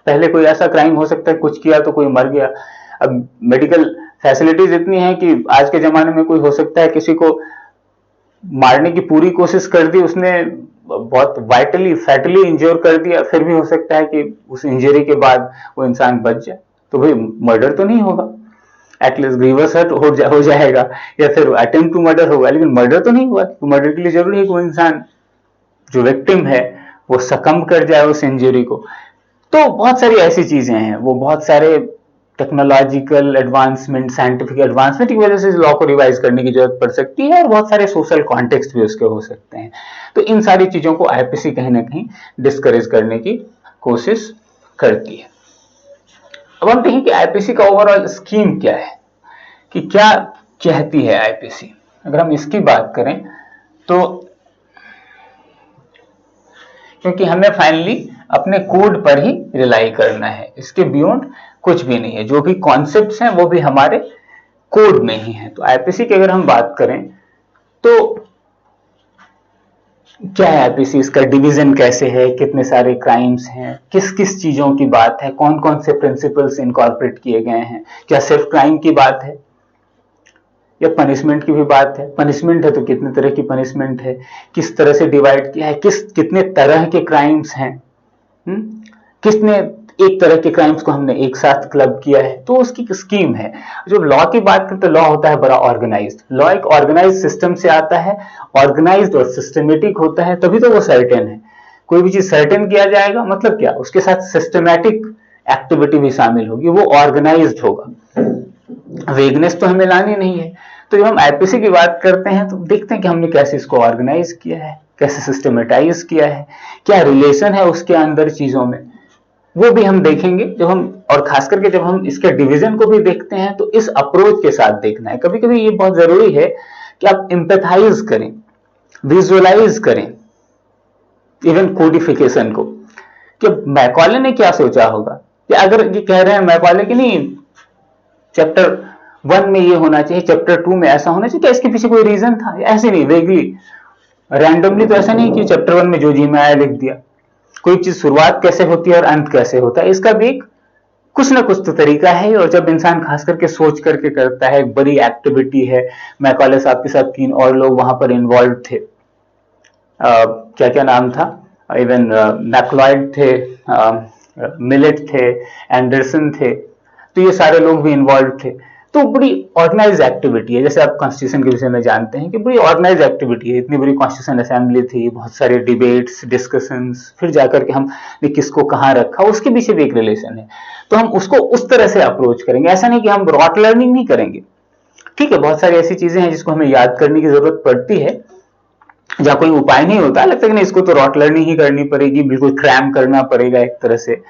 पहले कोई ऐसा क्राइम हो सकता है कुछ किया तो कोई मर गया, अब मेडिकल फैसिलिटीज इतनी है कि आज के जमाने में कोई हो सकता है किसी को मारने की पूरी कोशिश कर दी, उसने बहुत वाइटली फैटली इंज्योर कर दिया, फिर भी हो सकता है कि उस इंजरी के बाद वो इंसान बच जाए, तो भाई मर्डर तो नहीं होगा, एटलीस्ट ग्रीवस हर्ट हो जाएगा, या फिर अटेम्प्ट टू मर्डर होगा, लेकिन मर्डर तो नहीं हुआ। तो मर्डर के लिए जरूरी है कि वो इंसान जो विक्टिम है वो सकम कर जाए उस इंजरी को। तो बहुत सारी ऐसी चीजें हैं, वो बहुत सारे टेक्नोलॉजिकल एडवांसमेंट, साइंटिफिक एडवांसमेंट की वजह से इस लॉ को रिवाइज करने की जरूरत पड़ सकती है, और बहुत सारे सोशल कॉन्टेक्स्ट भी उसके हो सकते हैं। तो इन सारी चीजों को आईपीसी कहीं ना कहीं डिस्करेज करने की कोशिश करती है। अब हम देखें कि आईपीसी का ओवरऑल स्कीम क्या है, कि क्या चाहती है आईपीसी। अगर हम इसकी बात करें तो, क्योंकि हमें फाइनली अपने कोड पर ही रिलाई करना है, इसके बियॉन्ड कुछ भी नहीं है, जो भी कॉन्सेप्ट्स हैं वो भी हमारे कोड में ही है। तो आईपीसी की अगर हम बात करें तो क्या है आईपीसी, इसका डिवीजन कैसे है, कितने सारे क्राइम्स हैं, किस किस चीजों की बात है, कौन कौन से प्रिंसिपल्स इनकॉर्पोरेट किए गए हैं, क्या सिर्फ क्राइम की बात है या पनिशमेंट की भी बात है, पनिशमेंट है तो कितने तरह की पनिशमेंट है, किस तरह से डिवाइड किया है, कितने तरह के क्राइम्स हैं, किसने एक तरह के क्राइम्स को हमने एक साथ क्लब किया है, तो उसकी स्कीम है। जो लॉ की बात करते तो लॉ होता है बड़ा ऑर्गेनाइज्ड, लॉ एक ऑर्गेनाइज्ड सिस्टम से आता है, ऑर्गेनाइज्ड और सिस्टमेटिक होता है, तभी तो वो सर्टेन है। कोई भी चीज सर्टेन किया जाएगा मतलब क्या, उसके साथ सिस्टमैटिक एक्टिविटी भी शामिल होगी, वो ऑर्गेनाइज्ड होगा। वेगनेस तो हमें लानी नहीं है। तो जब हम आईपीसी की बात करते हैं तो देखते हैं कि हमने कैसे इसको ऑर्गेनाइज किया है, कैसे सिस्टमेटाइज किया है, क्या रिलेशन है उसके अंदर चीजों में, वो भी हम देखेंगे जब हम, और खास करके जब हम इसके डिवीजन को भी देखते हैं तो इस अप्रोच के साथ देखना है। कभी कभी ये बहुत जरूरी है कि आप एम्पैथाइज करें, विजुअलाइज करें इवन कोडिफिकेशन को, कि मैकॉले ने क्या सोचा होगा, कि अगर ये कह रहे हैं मैकॉले कि नहीं चैप्टर 1 में ये होना चाहिए, चैप्टर 2 में ऐसा होना चाहिए, क्या इसके पीछे कोई रीजन था? ऐसे नहीं वेगली रैंडमली, तो ऐसा नहीं कि चैप्टर 1 में जो जी में आया लिख दिया। कोई चीज शुरुआत कैसे होती है और अंत कैसे होता है, इसका भी एक कुछ ना कुछ तो तरीका है, और जब इंसान खास करके सोच करके करता है, एक बड़ी एक्टिविटी है। मैकॉले साहब के साथ 3 और लोग वहां पर इन्वॉल्व थे, क्या क्या नाम था, इवन मैक्लॉयड थे, मिलेट थे, एंडरसन थे, तो ये सारे लोग भी इन्वॉल्व थे। तो बड़ी ऑर्गेनाइज एक्टिविटी है, जैसे आप कॉन्स्टिट्यूशन के विषय में जानते हैं कि बड़ी ऑर्गेनाइज एक्टिविटी है। इतनी बड़ी कॉन्स्टिट्यूशन असेंबली थी, बहुत सारे डिबेट्स, डिस्कशंस, फिर जाकर के हमने किसको कहाँ रखा, उसके पीछे भी एक रिलेशन है। तो हम उसको उस तरह से अप्रोच करेंगे, ऐसा नहीं कि हम रॉट लर्निंग नहीं करेंगे। ठीक है, बहुत सारी ऐसी चीजें हैं जिसको हमें याद करने की जरूरत पड़ती है, जहाँ कोई उपाय नहीं होता, लगता है कि नहीं इसको तो रॉट लर्निंग ही करनी पड़ेगी, बिल्कुल क्रैम करना पड़ेगा एक तरह से,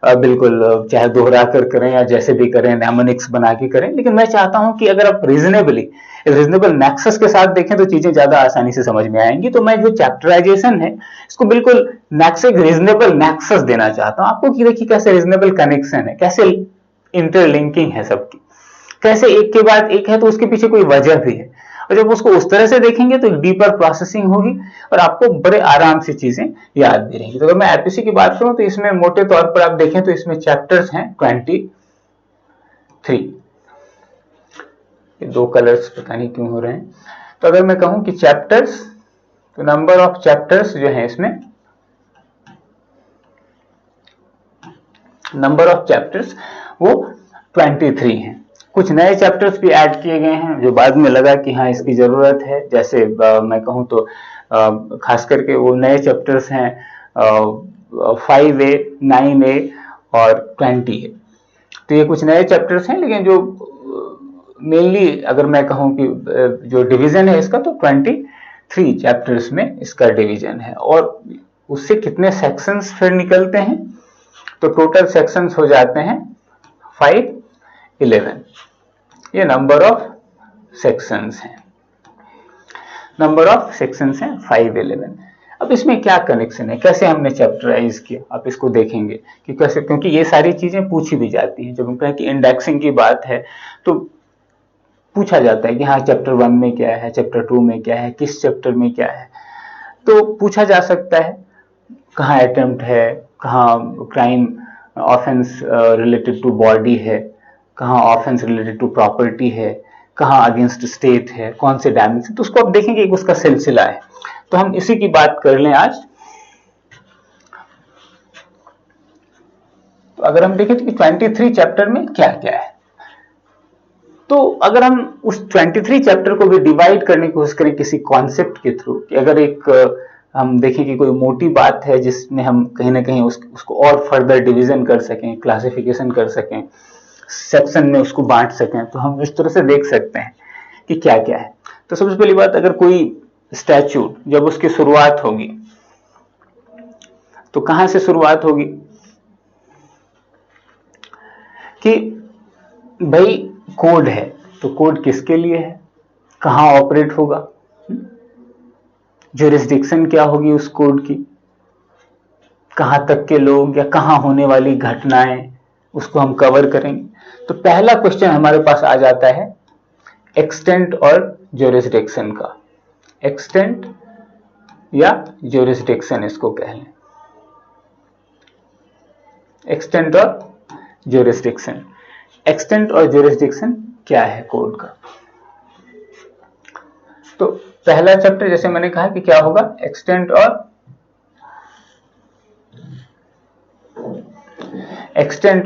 बिल्कुल चाहे दोहरा कर करें या जैसे भी करें, नेमोनिक्स बना के करें। लेकिन मैं चाहता हूं कि अगर आप रीजनेबल नेक्सस के साथ देखें तो चीजें ज्यादा आसानी से समझ में आएंगी। तो मैं जो चैप्टराइजेशन है इसको बिल्कुल रीजनेबल नेक्सस देना चाहता हूं आपको, कि देखिए कैसे रीजनेबल कनेक्शन है, कैसे इंटरलिंकिंग है सबकी, कैसे एक के बाद एक है, तो उसके पीछे कोई वजह भी है। और जब उसको उस तरह से देखेंगे तो डीपर प्रोसेसिंग होगी और आपको बड़े आराम से चीजें याद भी रहेंगी। तो अगर मैं एपीसी की बात करूं तो इसमें मोटे तौर पर आप देखें तो इसमें चैप्टर्स हैं 23। ये 2 कलर्स पता नहीं क्यों हो रहे हैं। तो अगर मैं कहूं कि चैप्टर्स, तो नंबर ऑफ चैप्टर्स जो है इसमें, नंबर ऑफ चैप्टर्स वो 23 हैं। कुछ नए चैप्टर्स भी ऐड किए गए हैं जो बाद में लगा कि हाँ इसकी जरूरत है। जैसे मैं कहूँ तो खास करके वो नए चैप्टर्स हैं 5A, 9A और 20A। तो ये कुछ नए चैप्टर्स हैं, लेकिन जो मेनली अगर मैं कहूँ कि जो डिवीजन है इसका, तो 23 चैप्टर्स में इसका डिवीजन है। और उससे कितने सेक्शंस फिर निकलते हैं, तो टोटल सेक्शंस हो जाते हैं 511। ये नंबर ऑफ सेक्शंस हैं, नंबर ऑफ सेक्शंस हैं 511। अब इसमें क्या कनेक्शन है, कैसे हमने चैप्टराइज किया, आप इसको देखेंगे कि कैसे, क्योंकि ये सारी चीजें पूछी भी जाती हैं। जब हम कहें कि इंडेक्सिंग की बात है तो पूछा जाता है कि हाँ चैप्टर 1 में क्या है, चैप्टर 2 में क्या है, किस चैप्टर में क्या है, तो पूछा जा सकता है। कहाँ अटेम्प्ट है, कहाँ crime offence related to body है, कहाँ ऑफेंस रिलेटेड टू प्रॉपर्टी है, कहाँ अगेंस्ट स्टेट है, कौन से डायमेंशन, तो उसको आप देखेंगे एक उसका सिलसिला है। तो हम इसी की बात कर लें आज। तो अगर हम देखें कि 23 चैप्टर में क्या क्या है, तो अगर हम उस 23 चैप्टर को भी डिवाइड करने की कोशिश करें किसी कॉन्सेप्ट के थ्रू, कि अगर एक हम देखें कि कोई मोटी बात है जिसमें हम कहीं ना कहीं उसको और फर्दर डिवीजन कर सकें, क्लासिफिकेशन कर सकें, सेक्शन में उसको बांट सकें, तो हम इस तरह से देख सकते हैं कि क्या क्या है। तो सबसे पहली बात, अगर कोई स्टैच्यूट जब उसकी शुरुआत होगी तो कहां से शुरुआत होगी, कि भाई कोड है, तो कोड किसके लिए है, कहां ऑपरेट होगा, ज्यूरिसडिक्शन क्या होगी उस कोड की, कहां तक के लोग या कहां होने वाली घटनाएं, उसको हम कवर करेंगे। तो पहला क्वेश्चन हमारे पास आ जाता है एक्सटेंट और ज्यूरिसडिक्शन का। एक्सटेंट या ज्यूरिसडिक्शन इसको कह लें, एक्सटेंट और ज्यूरिसडिक्शन। एक्सटेंट और ज्यूरिसडिक्शन क्या है कोड का, तो पहला चैप्टर जैसे मैंने कहा कि क्या होगा, एक्सटेंट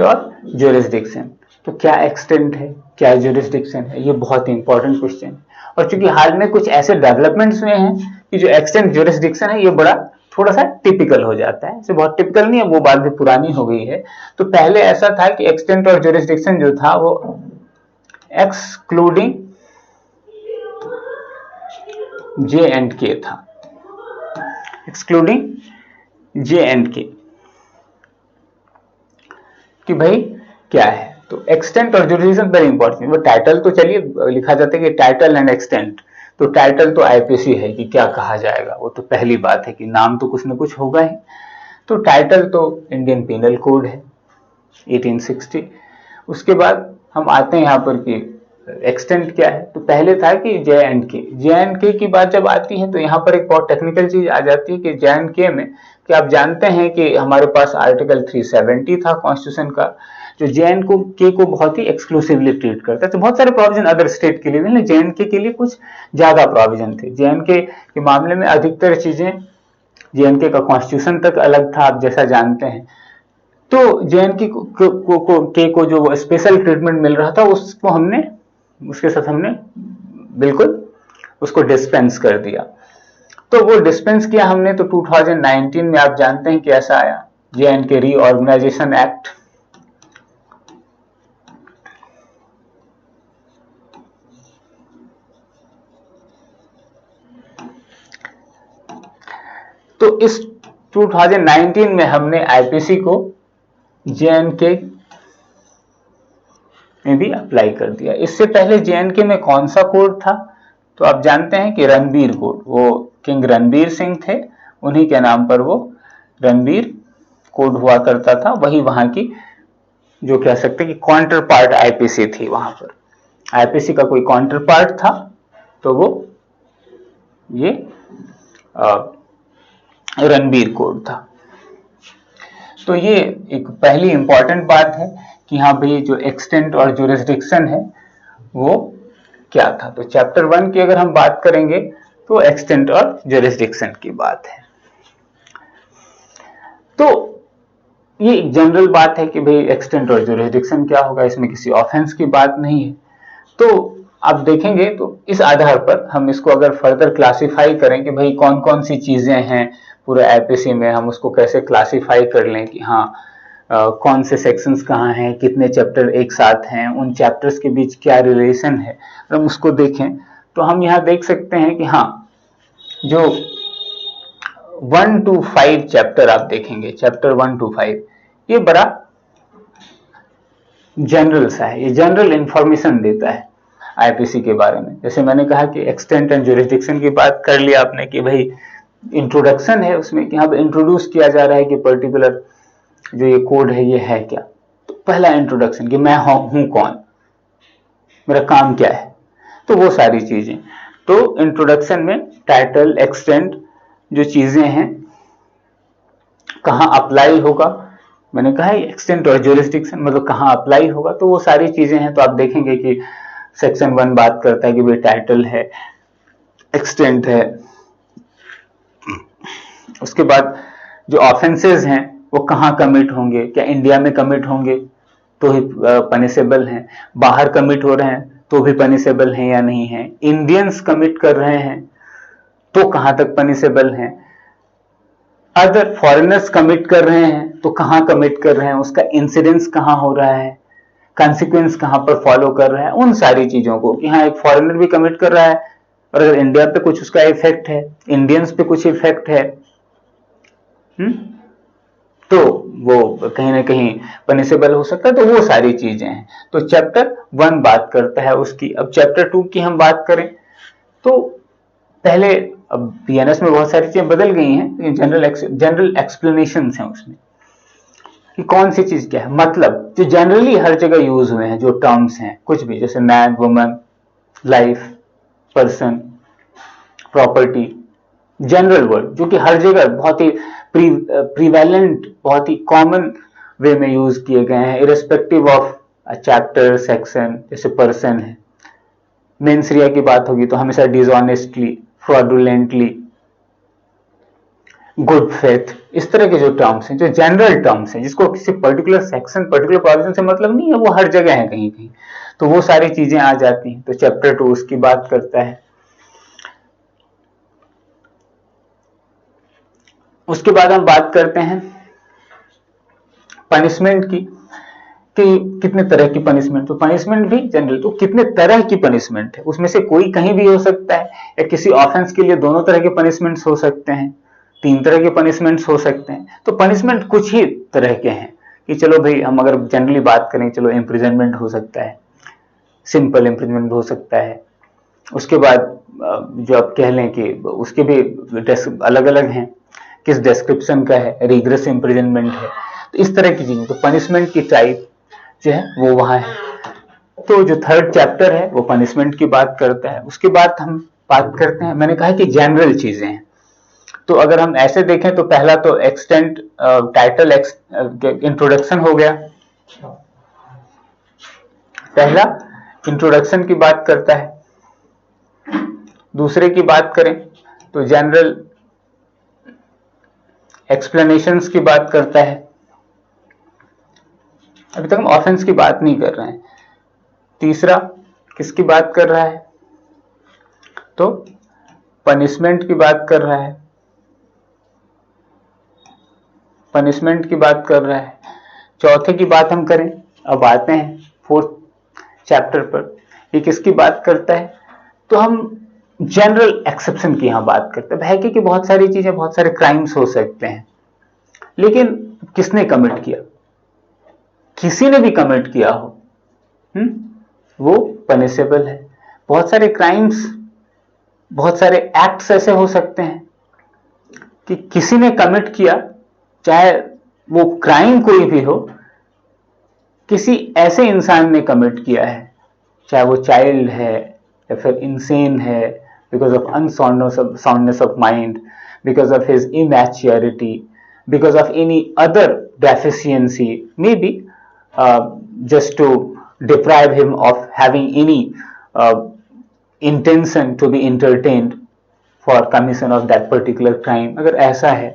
और ज्यूरिसडिक्शन। तो क्या एक्सटेंट है, क्या ज्यूरिसडिक्शन है, ये बहुत इंपॉर्टेंट क्वेश्चन है। और चूंकि हाल में कुछ ऐसे डेवलपमेंट्स हुए हैं कि जो एक्सटेंट ज्यूरिसडिक्शन है ये बड़ा थोड़ा सा टिपिकल हो जाता है, इसे बहुत टिपिकल नहीं है, वो बात भी पुरानी हो गई है। तो पहले ऐसा था कि एक्सटेंट और ज्यूरिसडिक्शन जो था वो एक्सक्लूडिंग J&K था, एक्सक्लूडिंग J&K, कि भाई क्या है। तो एक्सटेंट और ज्यूरिसडिक्शन वेरी इंपॉर्टेंट। वो टाइटल तो चलिए लिखा जाता है कि टाइटल एंड एक्सटेंट, तो टाइटल तो आईपीसी है कि क्या कहा जाएगा, वो तो पहली बात है कि नाम तो कुछ ना कुछ होगा ही। तो टाइटल तो इंडियन पिनल कोड है 1860। उसके बाद हम आते हैं यहाँ पर कि एक्सटेंट क्या है। तो पहले था कि J&K की बात जब आती है तो यहाँ पर एक बहुत टेक्निकल चीज आ जाती है कि J&K में, कि आप जानते हैं कि हमारे पास आर्टिकल 370 था कॉन्स्टिट्यूशन का, जो JNK को बहुत ही एक्सक्लूसिवली ट्रीट करता है। तो बहुत सारे प्रोविजन अदर स्टेट के लिए भी, JNK के लिए कुछ ज्यादा प्रोविजन थे। JNK के मामले में अधिकतर चीजें, JNK का कॉन्स्टिट्यूशन तक अलग था, आप जैसा जानते हैं। तो JNK को जो स्पेशल ट्रीटमेंट मिल रहा था, उसके साथ हमने बिल्कुल उसको डिस्पेंस कर दिया। तो वो डिस्पेंस किया हमने, तो 2019 में आप जानते हैं कैसा आया, JNK रीऑर्गेनाइजेशन एक्ट। तो इस 2019 में हमने IPC को JNK में भी अप्लाई कर दिया। इससे पहले JNK में कौन सा कोड था, तो आप जानते हैं कि रणबीर कोड, वो किंग रणबीर सिंह थे, उन्हीं के नाम पर वो रणबीर कोड हुआ करता था। वही वहां की जो कह सकते हैं कि काउंटर पार्ट IPC थी। वहां पर IPC का कोई काउंटर पार्ट था, तो वो ये रणबीर कोड था। तो ये एक पहली इंपॉर्टेंट बात है कि हाँ भाई, जो एक्सटेंट और जुरिस्डिक्शन है वो क्या था। तो चैप्टर 1 की अगर हम बात करेंगे तो एक्सटेंट और जुरिस्डिक्शन की बात है। तो ये एक जनरल बात है कि भाई एक्सटेंट और जुरिस्डिक्शन क्या होगा, इसमें किसी ऑफेंस की बात नहीं है। तो आप देखेंगे तो इस आधार पर हम इसको अगर फर्दर क्लासिफाई करें कि भाई कौन कौन सी चीजें हैं पूरे IPC में, हम उसको कैसे क्लासिफाई कर लें कि हाँ कौन से सेक्शंस कहाँ हैं, कितने चैप्टर एक साथ हैं, उन चैप्टर्स के बीच क्या रिलेशन है, हम उसको देखें तो हम यहाँ देख सकते हैं कि हाँ, जो 1 to 5 चैप्टर आप देखेंगे, चैप्टर 1 to 5 ये बड़ा जनरल सा है, ये जनरल इंफॉर्मेशन देता है IPC के बारे में। जैसे मैंने कहा कि एक्सटेंट एंड जुरिस्डिक्शन की बात कर लिया आपने कि भाई इंट्रोडक्शन है उसमें, कि यहाँ इंट्रोड्यूस किया जा रहा है कि पर्टिकुलर जो ये कोड है ये है क्या। तो पहला इंट्रोडक्शन कि मैं हूं कौन, मेरा काम क्या है, तो वो सारी चीजें। तो इंट्रोडक्शन में टाइटल, एक्सटेंट जो चीजें हैं, कहाँ अप्लाई होगा, मैंने कहा एक्सटेंट और जुरिस्डिक्शन मतलब कहाँ अप्लाई होगा, तो वो सारी चीजें हैं। तो आप देखेंगे कि सेक्शन 1 बात करता है कि भाई टाइटल है, एक्सटेंट है, उसके बाद जो ऑफेंसेस हैं वो कहाँ कमिट होंगे, क्या इंडिया में कमिट होंगे तो ही पनिशेबल हैं, बाहर कमिट हो रहे हैं तो भी पनिशेबल हैं या नहीं है, इंडियंस कमिट कर रहे हैं तो कहां तक पनिशेबल हैं, अदर फॉरेनर्स कमिट कर रहे हैं तो कहां कमिट कर रहे हैं, उसका इंसिडेंस कहां हो रहा है, कॉन्सिक्वेंस कहां पर फॉलो कर रहा है, उन सारी चीजों को कि हाँ एक फॉरेनर भी कमिट कर रहा है और अगर इंडिया पे कुछ उसका इफेक्ट है, इंडियंस पे कुछ इफेक्ट है, तो वो कहीं ना कहीं पनिशेबल हो सकता है। तो वो सारी चीजें हैं। तो चैप्टर 1 बात करता है उसकी। अब चैप्टर 2 की हम बात करें तो पहले, अब BNS में बहुत सारी चीजें बदल गई हैं, जनरल एक्सप्लेनेशन हैं उसमें कि कौन सी चीज क्या है, मतलब जो जनरली हर जगह यूज हुए हैं जो टर्म्स हैं, कुछ भी जैसे man, woman, life, person, property, general word जो कि हर जगह बहुत ही प्रीवैलेंट, बहुत ही कॉमन वे में यूज किए गए हैं, इरेस्पेक्टिव ऑफ चैप्टर, सेक्शन। जैसे पर्सन है, मेंसरिया की बात होगी तो हमेशा डिसऑनेस्टली, फ्रॉडुलेंटली, गुड फेथ, इस तरह के जो टर्म्स हैं, जो जनरल टर्म्स हैं, जिसको किसी पर्टिकुलर सेक्शन, पर्टिकुलर प्रोविजन से मतलब नहीं है, वो हर जगह है कहीं कहीं, तो वो सारी चीजें आ जाती हैं। तो चैप्टर 2 उसकी बात करता है। उसके बाद हम बात करते हैं पनिशमेंट की, कि कितने तरह की पनिशमेंट। तो पनिशमेंट भी जनरल, तो कितने तरह की पनिशमेंट है, उसमें से कोई कहीं भी हो सकता है, या किसी ऑफेंस के लिए दोनों तरह के पनिशमेंट्स हो सकते हैं, 3 तरह के पनिशमेंट्स हो सकते हैं। तो पनिशमेंट कुछ ही तरह के हैं कि चलो भाई हम अगर जनरली बात करें, चलो इम्प्रिजनमेंट हो सकता है, सिंपल इम्प्रिजनमेंट हो सकता है, उसके बाद जो आप कह लें कि उसके भी अलग अलग हैं, किस डिस्क्रिप्शन का है, रिग्रेस इम्प्रिजनमेंट है, तो इस तरह की चीजें। तो पनिशमेंट की टाइप जो है वो वहां है। तो जो 3rd चैप्टर है वो पनिशमेंट की बात करता है। उसके बाद हम बात करते हैं, मैंने कहा कि जनरल चीजें हैं, तो अगर हम ऐसे देखें तो पहला तो एक्सटेंट, टाइटल, इंट्रोडक्शन हो गया, पहला इंट्रोडक्शन की बात करता है, दूसरे की बात करें तो जनरल एक्सप्लेनेशंस की बात करता है। अभी तक हम ऑफेंस की बात नहीं कर रहे हैं। तीसरा किसकी बात कर रहा है, तो पनिशमेंट की बात कर रहा है, पनिशमेंट की बात कर रहा है। चौथे की बात हम करें, अब आते हैं फोर्थ चैप्टर पर, ये किसकी बात करता है, तो हम जनरल एक्सेप्शन की यहां बात करते हैं। है कि बहुत सारी चीजें, बहुत सारे क्राइम्स हो सकते हैं, लेकिन किसने कमिट किया, किसी ने भी कमिट किया हो, वो पनिशेबल है। बहुत सारे क्राइम्स, बहुत सारे एक्ट्स ऐसे हो सकते हैं कि किसी ने कमिट किया, चाहे वो क्राइम कोई भी हो, किसी ऐसे इंसान ने कमिट किया है, चाहे वो चाइल्ड है या फिर इंसेन है, because of unsoundness of mind, because of his immaturity, because of any other deficiency, may be just to deprive him of having any intention to be entertained for commission of that particular crime। अगर ऐसा है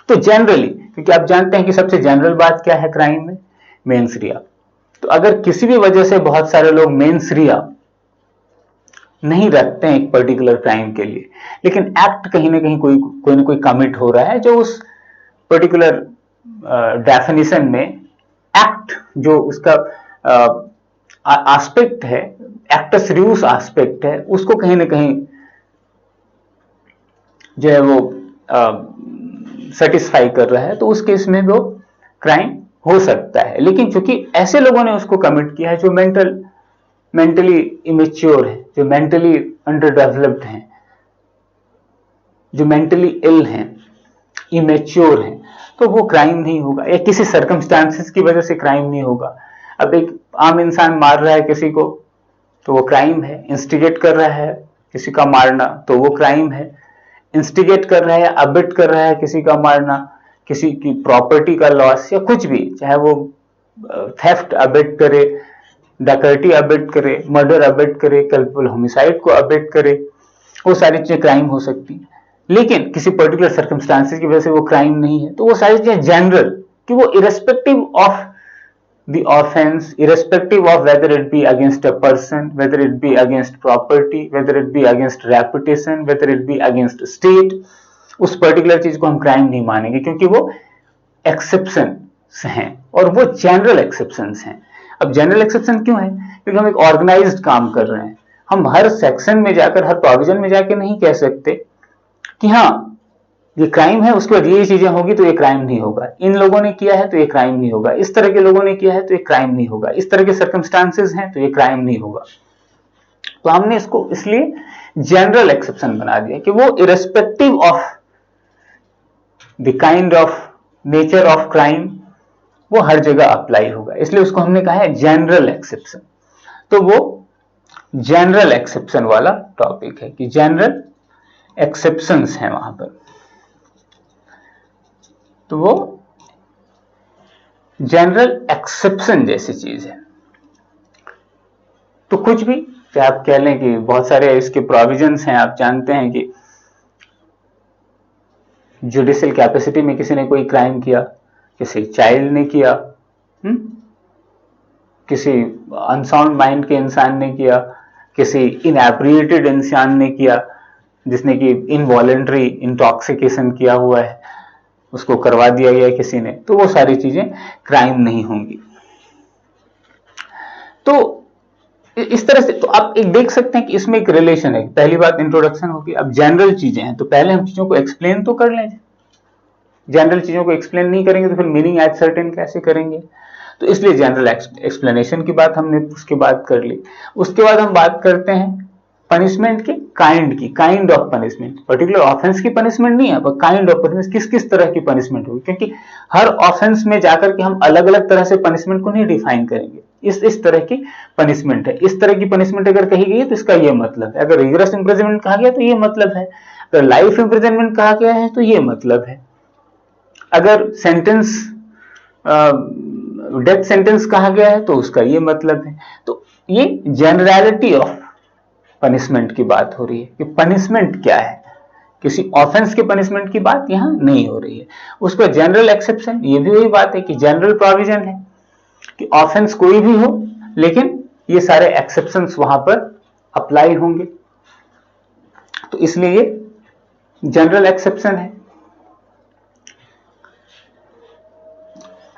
तो जनरली, क्योंकि आप जानते हैं कि सबसे जनरल बात क्या है क्राइम में, मेंस रिया। तो अगर किसी भी वजह से बहुत सारे लोग मेंस रिया नहीं रखते हैं एक पर्टिकुलर क्राइम के लिए, लेकिन एक्ट कहीं ना कहीं कोई ना कोई कमिट हो रहा है जो उस पर्टिकुलर डेफिनेशन में एक्ट, जो उसका एस्पेक्ट है, एक्टस रियूस एस्पेक्ट है, उसको कहीं ना कहीं जो है वो सेटिस्फाई कर रहा है, तो उस केस में वो क्राइम हो सकता है। लेकिन चूंकि ऐसे लोगों ने उसको कमिट किया है जो मेंटली इमेच्योर है, जो मेंटली अंडर डेवलप्ड हैं, जो मेंटली इल हैं, इमेच्योर हैं, तो वो क्राइम नहीं होगा, या किसी सर्कमस्टांसेस की वजह से क्राइम नहीं होगा। अब एक आम इंसान मार रहा है किसी को, तो वो क्राइम है। इंस्टिगेट कर रहा है किसी का मारना, तो वो क्राइम है। इंस्टिगेट कर रहा है, अबिट कर रहा है किसी का मारना, किसी की प्रॉपर्टी का लॉस या कुछ भी, चाहे वो थेफ्ट अबिट करे, डकैती अबिट करे, मर्डर अबिट करे, कल्पेबल होमिसाइड को अबिट करे, वो सारी चीजें क्राइम हो सकती हैं। लेकिन किसी पर्टिकुलर सर्कमस्टांसेस की वजह से वो क्राइम नहीं है, तो वो सारी चीजें जनरल, कि वो irrespective of the offense, irrespective of whether it be against a person, whether it be against property, whether it be against reputation, whether it be against state, उस पर्टिकुलर चीज को हम क्राइम नहीं मानेंगे, क्योंकि वो एक्सेप्शन हैं और वो जनरल एक्सेप्शंस हैं। अब जनरल एक्सेप्शन क्यों है, क्योंकि हम एक ऑर्गेनाइज्ड काम कर रहे हैं। हम हर सेक्शन में जाकर, हर प्रोविजन में जाकर नहीं कह सकते कि हाँ ये क्राइम है, उसके बाद ये चीजें होगी तो ये क्राइम नहीं होगा, इन लोगों ने किया है तो ये क्राइम नहीं होगा, इस तरह के लोगों ने किया है तो ये क्राइम नहीं होगा, इस तरह के सर्कमस्टांसेस हैं तो ये क्राइम नहीं होगा। तो हमने इसको इसलिए जनरल एक्सेप्शन बना दिया कि वो irrespective of the kind of nature of crime वो हर जगह अप्लाई होगा, इसलिए उसको हमने कहा है जनरल एक्सेप्शन। तो वो जनरल एक्सेप्शन वाला टॉपिक है कि जनरल एक्सेप्शंस हैं वहां पर, तो वो जनरल एक्सेप्शन जैसी चीज है। तो कुछ भी, चाहे आप कह लें कि बहुत सारे इसके प्रोविजंस हैं, आप जानते हैं कि जुडिशियल कैपेसिटी में किसी ने कोई क्राइम किया, किसी चाइल्ड ने किया, किसी अनसाउंड माइंड के इंसान ने किया, किसी इनएप्रिएटेड इंसान ने किया, जिसने कि इनवॉलेंटरी इंटॉक्सिकेशन किया हुआ है, उसको करवा दिया गया किसी ने, तो वो सारी चीजें क्राइम नहीं होंगी। तो इस तरह से तो आप एक देख सकते हैं कि इसमें एक रिलेशन है। पहली बात इंट्रोडक्शन होगी, अब जनरल चीजें हैं तो पहले हम चीजों को एक्सप्लेन तो कर लें। जनरल चीजों को एक्सप्लेन नहीं करेंगे तो फिर मीनिंग एट सर्टेन कैसे करेंगे, तो इसलिए जनरल एक्सप्लेनेशन की बात हमने उसके बाद कर ली। उसके बाद हम बात करते हैं पनिशमेंट के काइंड की, kind of punishment, particular offence की पनिशमेंट नहीं है, पर काइंड ऑफ पनिशमेंट, किस किस तरह की पनिशमेंट होगी, क्योंकि हर ऑफेंस में जाकर के हम अलग अलग तरह से पनिशमेंट को नहीं डिफाइन करेंगे। इस तरह की पनिशमेंट है, इस तरह की पनिशमेंट अगर कही गई है तो इसका यह मतलब है, अगर रिगरस इंप्रिजनमेंट कहा गया तो ये मतलब है, अगर लाइफ इंप्रिजनमेंट कहा गया है तो ये मतलब है, अगर सेंटेंस डेथ सेंटेंस कहा गया है तो उसका ये मतलब है। तो ये जनरलिटी ऑफ पनिशमेंट की बात हो रही है कि पनिशमेंट क्या है, किसी ऑफेंस के पनिशमेंट की बात यहां नहीं हो रही है। उस पर जनरल एक्सेप्शन, ये भी वही बात है कि जनरल प्रोविजन है कि ऑफेंस कोई भी हो, लेकिन ये सारे एक्सेप्शंस वहां पर अप्लाई होंगे, तो इसलिए ये जनरल एक्सेप्शन है।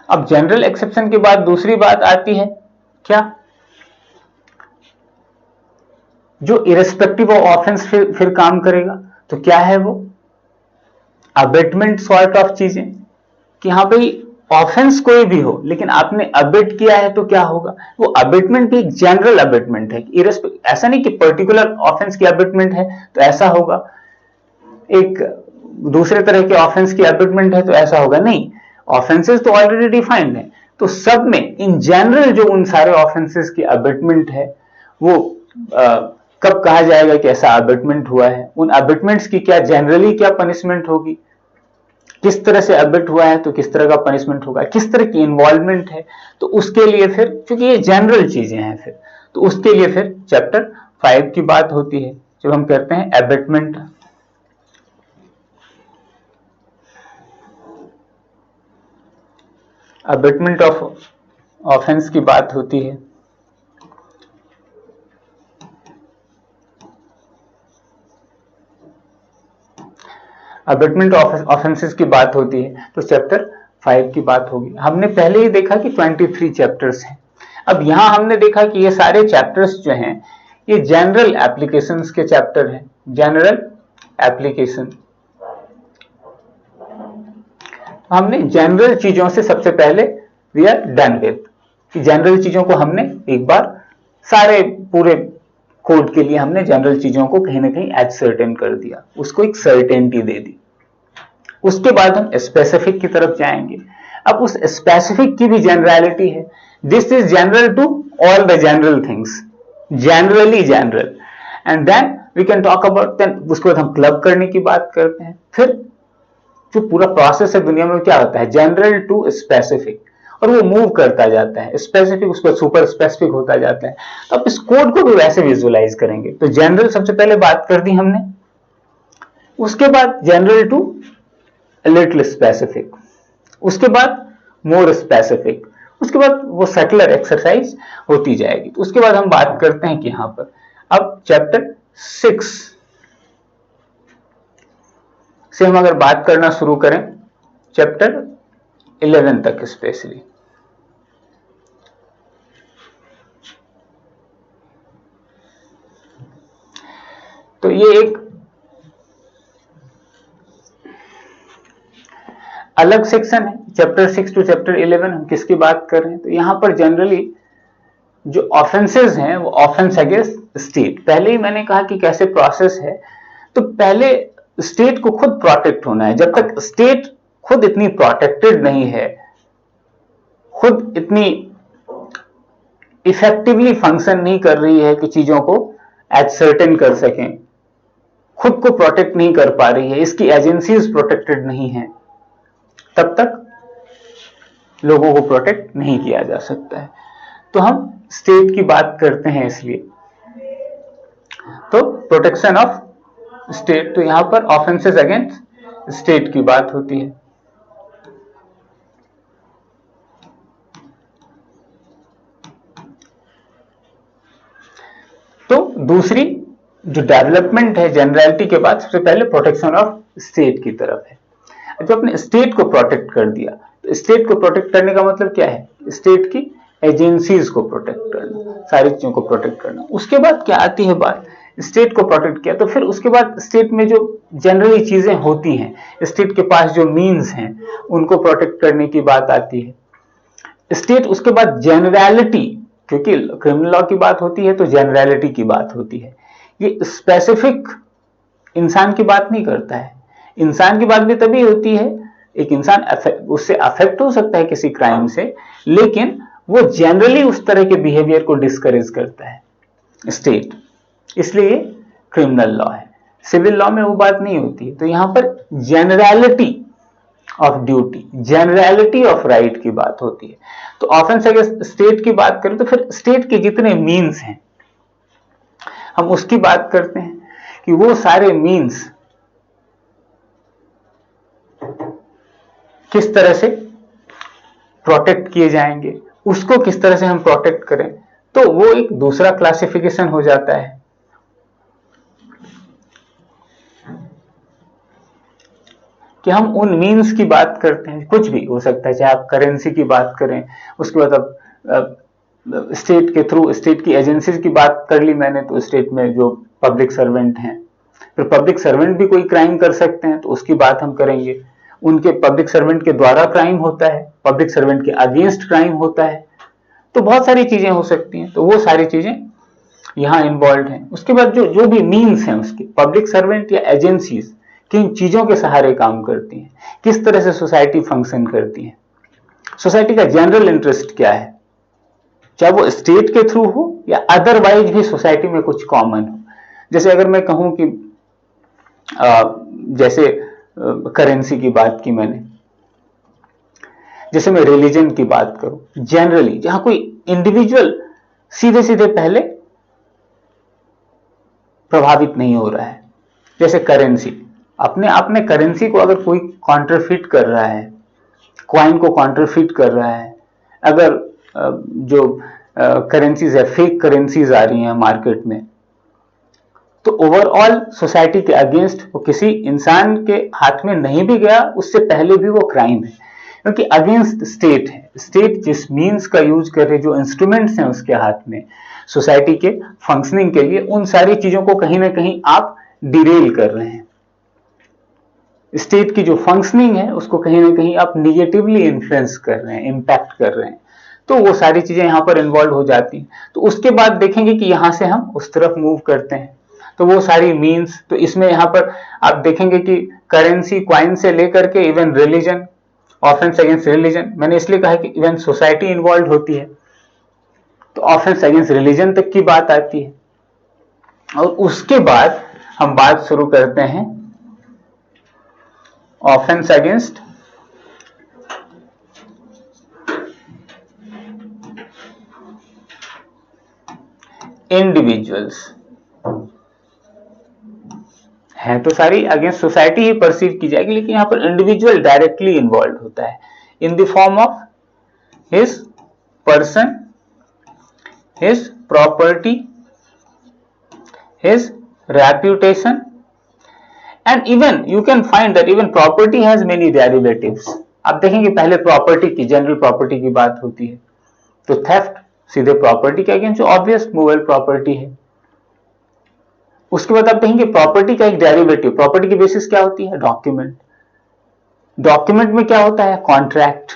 अब जनरल एक्सेप्शन के बाद दूसरी बात आती है क्या, जो इरेस्पेक्टिव ऑफ ऑफेंस फिर काम करेगा। तो क्या है वो, अबेटमेंट सॉर्ट ऑफ चीजें, कि हाँ भाई ऑफेंस कोई भी हो लेकिन आपने अबेट किया है तो क्या होगा, वो अबेटमेंट भी एक जनरल अबेटमेंट है, ऐसा नहीं कि पर्टिकुलर ऑफेंस की अबेटमेंट है तो ऐसा होगा, एक दूसरे तरह के ऑफेंस की अबेटमेंट है तो ऐसा होगा, नहीं, ऑफेंसेस तो ऑलरेडी डिफाइंड है, तो सब में इन जनरल जो उन सारे ऑफेंसेस की अबेटमेंट है वो कब कहा जाएगा कि ऐसा अबेटमेंट हुआ है, उन अबेटमेंट्स की क्या जनरली क्या पनिशमेंट होगी, किस तरह से अबेट हुआ है तो किस तरह का पनिशमेंट होगा, किस तरह की इन्वॉल्वमेंट है, तो उसके लिए फिर, क्योंकि ये जनरल चीजें हैं फिर, तो उसके लिए फिर चैप्टर 5 की बात होती है, जब हम कहते हैं अबेटमेंट। अबेटमेंट ऑफ ऑफेंस की बात होती है। अबेटमेंट ऑफ ऑफेंसेस की बात होती है तो चैप्टर 5 की बात होगी। हमने पहले ही देखा कि 23 चैप्टर्स हैं। अब यहां हमने देखा कि ये सारे चैप्टर्स जो हैं ये जनरल एप्लीकेशंस के चैप्टर हैं, जनरल एप्लीकेशन। हमने जनरल चीजों से सबसे पहले वी आर डन विद, कि जनरल चीजों को हमने एक बार सारे पूरे कोड के लिए हमने जनरल चीजों को कहीं ना कहीं एसर्टेन कर दिया, उसको एक सर्टेनिटी दे दी। उसके बाद हम स्पेसिफिक की तरफ जाएंगे। अब उस स्पेसिफिक की भी जनरलिटी है, this is general to all the general things, generally general, and then we can talk about, then उसके बाद हम क्लब करने की बात करते हैं। फिर जो पूरा प्रोसेस है दुनिया में क्या होता है, जनरल टू स्पेसिफिक, और वो मूव करता जाता है, स्पेसिफिक उसको सुपर स्पेसिफिक होता जाता है। तो अब इस कोड को भी वैसे विजुअलाइज करेंगे, तो जनरल सबसे पहले बात कर दी हमने, उसके बाद जनरल टू लिटिल स्पेसिफिक, उसके बाद मोर स्पेसिफिक, उसके बाद वो सेकुलर एक्सरसाइज होती जाएगी। तो उसके बाद हम बात करते हैं कि यहां पर अब चैप्टर 6 से हम अगर बात करना शुरू करें चैप्टर 11 तक स्पेशली, तो ये एक अलग सेक्शन है। चैप्टर 6 टू चैप्टर 11 हम किसकी बात कर रहे हैं, तो यहां पर जनरली जो ऑफेंसेस हैं वो ऑफेंस अगेंस्ट स्टेट। पहले ही मैंने कहा कि कैसे प्रोसेस है, तो पहले स्टेट को खुद प्रोटेक्ट होना है। जब तक स्टेट खुद इतनी प्रोटेक्टेड नहीं है, खुद इतनी इफेक्टिवली फंक्शन नहीं कर रही है कि चीजों को एसर्टेन कर सकें, खुद को प्रोटेक्ट नहीं कर पा रही है, इसकी एजेंसीज प्रोटेक्टेड नहीं है, तब तक लोगों को प्रोटेक्ट नहीं किया जा सकता है। तो हम स्टेट की बात करते हैं, इसलिए तो प्रोटेक्शन ऑफ स्टेट, तो यहां पर ऑफेंसेस अगेंस्ट स्टेट की बात होती है। तो दूसरी जो डेवलपमेंट है जनरलिटी के बाद, सबसे पहले प्रोटेक्शन ऑफ स्टेट की तरफ है। जब अपने स्टेट को प्रोटेक्ट कर दिया, तो स्टेट को प्रोटेक्ट करने का मतलब क्या है, स्टेट की एजेंसीज को प्रोटेक्ट करना, सारी चीजों को प्रोटेक्ट करना। उसके बाद क्या आती है बात, स्टेट को प्रोटेक्ट किया तो फिर उसके बाद स्टेट में जो जनरली चीजें होती हैं, स्टेट के पास जो मीन्स हैं उनको प्रोटेक्ट करने की बात आती है। स्टेट उसके बाद जनरलिटी, क्योंकि क्रिमिनल लॉ की बात होती है तो जनरलिटी की बात होती है। ये स्पेसिफिक इंसान की बात नहीं करता है, इंसान की बात भी तभी होती है, एक इंसान उससे अफेक्ट हो सकता है किसी क्राइम से, लेकिन वो जनरली उस तरह के बिहेवियर को डिस्करेज करता है स्टेट, इसलिए क्रिमिनल लॉ है। सिविल लॉ में वो बात नहीं होती है। तो यहां पर generality of duty, generality of right की बात होती है। तो ऑफेंस अगेंस्ट स्टेट की बात करें तो फिर स्टेट के जितने मीन्स हैं हम उसकी बात करते हैं कि वो सारे मीन्स किस तरह से प्रोटेक्ट किए जाएंगे, उसको किस तरह से हम प्रोटेक्ट करें, तो वो एक दूसरा क्लासिफिकेशन हो जाता है। कि हम उन मीन्स की बात करते हैं, कुछ भी हो सकता है, चाहे आप करेंसी की बात करें, उसके बाद अब स्टेट के थ्रू, स्टेट की एजेंसीज की बात कर ली मैंने, तो स्टेट में जो पब्लिक सर्वेंट हैं, फिर पब्लिक सर्वेंट भी कोई क्राइम कर सकते हैं तो उसकी बात हम करेंगे। उनके पब्लिक सर्वेंट के द्वारा क्राइम होता है, पब्लिक सर्वेंट के अगेंस्ट क्राइम होता है, तो बहुत सारी चीजें हो सकती हैं, तो वो सारी चीजें यहां इन्वॉल्व हैं। उसके बाद जो जो भी मीन्स हैं उसके, पब्लिक सर्वेंट या एजेंसीज किन चीजों के सहारे काम करती हैं, किस तरह से सोसाइटी फंक्शन करती है, सोसाइटी का जनरल इंटरेस्ट क्या है, चाहे वो स्टेट के थ्रू हो या अदरवाइज भी सोसाइटी में कुछ कॉमन हो। जैसे अगर मैं कहूं कि जैसे करेंसी की बात की मैंने, जैसे मैं रिलीजन की बात करूं, जनरली जहां कोई इंडिविजुअल सीधे सीधे पहले प्रभावित नहीं हो रहा है, जैसे करेंसी, अपने आप में करेंसी को अगर कोई कॉन्ट्रफिट कर रहा है, क्वाइन को कॉन्ट्रफिट कर रहा है, अगर जो करेंसीज है, फेक करेंसीज आ रही हैं मार्केट में, तो ओवरऑल सोसाइटी के अगेंस्ट वो किसी इंसान के हाथ में नहीं भी गया, उससे पहले भी वो क्राइम है, क्योंकि अगेंस्ट स्टेट है। स्टेट जिस मीन्स का यूज कर रहे, जो इंस्ट्रूमेंट्स हैं उसके हाथ में सोसाइटी के फंक्शनिंग के लिए, उन सारी चीजों को कहीं ना कहीं आप डिरेल कर रहे हैं। स्टेट की जो फंक्शनिंग है उसको कहीं ना कहीं आप निगेटिवली इन्फ्लुएंस कर रहे हैं, इंपैक्ट कर रहे हैं, तो वो सारी चीजें यहां पर इन्वॉल्व हो जाती हैं। तो उसके बाद देखेंगे कि यहां से हम उस तरफ मूव करते हैं, तो वो सारी मीन्स, तो इसमें यहां पर आप देखेंगे कि करेंसी, क्वाइन से लेकर के even religion, offence against religion, मैंने इसलिए कहा कि इवन सोसाइटी इन्वॉल्व होती है, तो ऑफेंस अगेंस्ट रिलीजन तक की बात आती है। और उसके बाद हम बात शुरू करते हैं ऑफेंस अगेंस्ट इंडिविजुअल्स। है तो सारी अगेंस्ट सोसाइटी ही परसीव की जाएगी, लेकिन यहां पर इंडिविजुअल डायरेक्टली इन्वॉल्व होता है in the form of his person, his property, his reputation, and even you can find that even property has many derivatives. आप देखेंगे पहले प्रॉपर्टी की, जनरल प्रॉपर्टी की बात होती है, तो थेफ्ट सीधे प्रॉपर्टी के अगेंस्ट, जो ऑब्वियस मूवेबल प्रॉपर्टी है। उसके बाद आप देखेंगे प्रॉपर्टी का एक डेरिवेटिव, प्रॉपर्टी की बेसिस क्या होती है, डॉक्यूमेंट, डॉक्यूमेंट में क्या होता है, कॉन्ट्रैक्ट।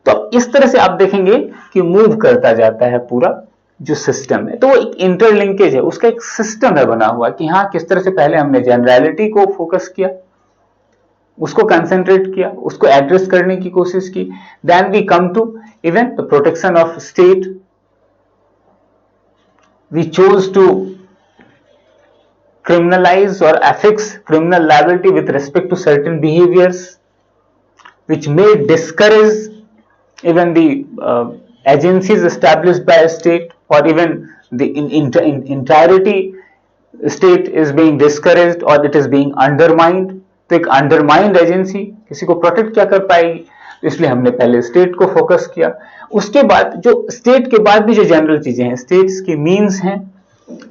तो इस तरह से आप देखेंगे कि मूव करता जाता है पूरा जो सिस्टम है, तो वो एक इंटरलिंकेज है, उसका एक सिस्टम है बना हुआ कि हाँ किस तरह से पहले हमने जनरलिटी को फोकस किया, उसको कंसेंट्रेट किया, उसको एड्रेस करने की कोशिश की, then we come to even the protection of state, we chose to criminalize or affix criminal liability with respect to certain behaviors which may discourage even the agencies established by a state, or even the entirety state is being discouraged or it is being undermined. तो एक अंडरमाइंड एजेंसी किसी को प्रोटेक्ट क्या कर पाएगी, तो इसलिए हमने पहले स्टेट को फोकस किया। उसके बाद जो स्टेट के बाद भी जो जनरल चीजें हैं, स्टेट्स की मीन्स हैं,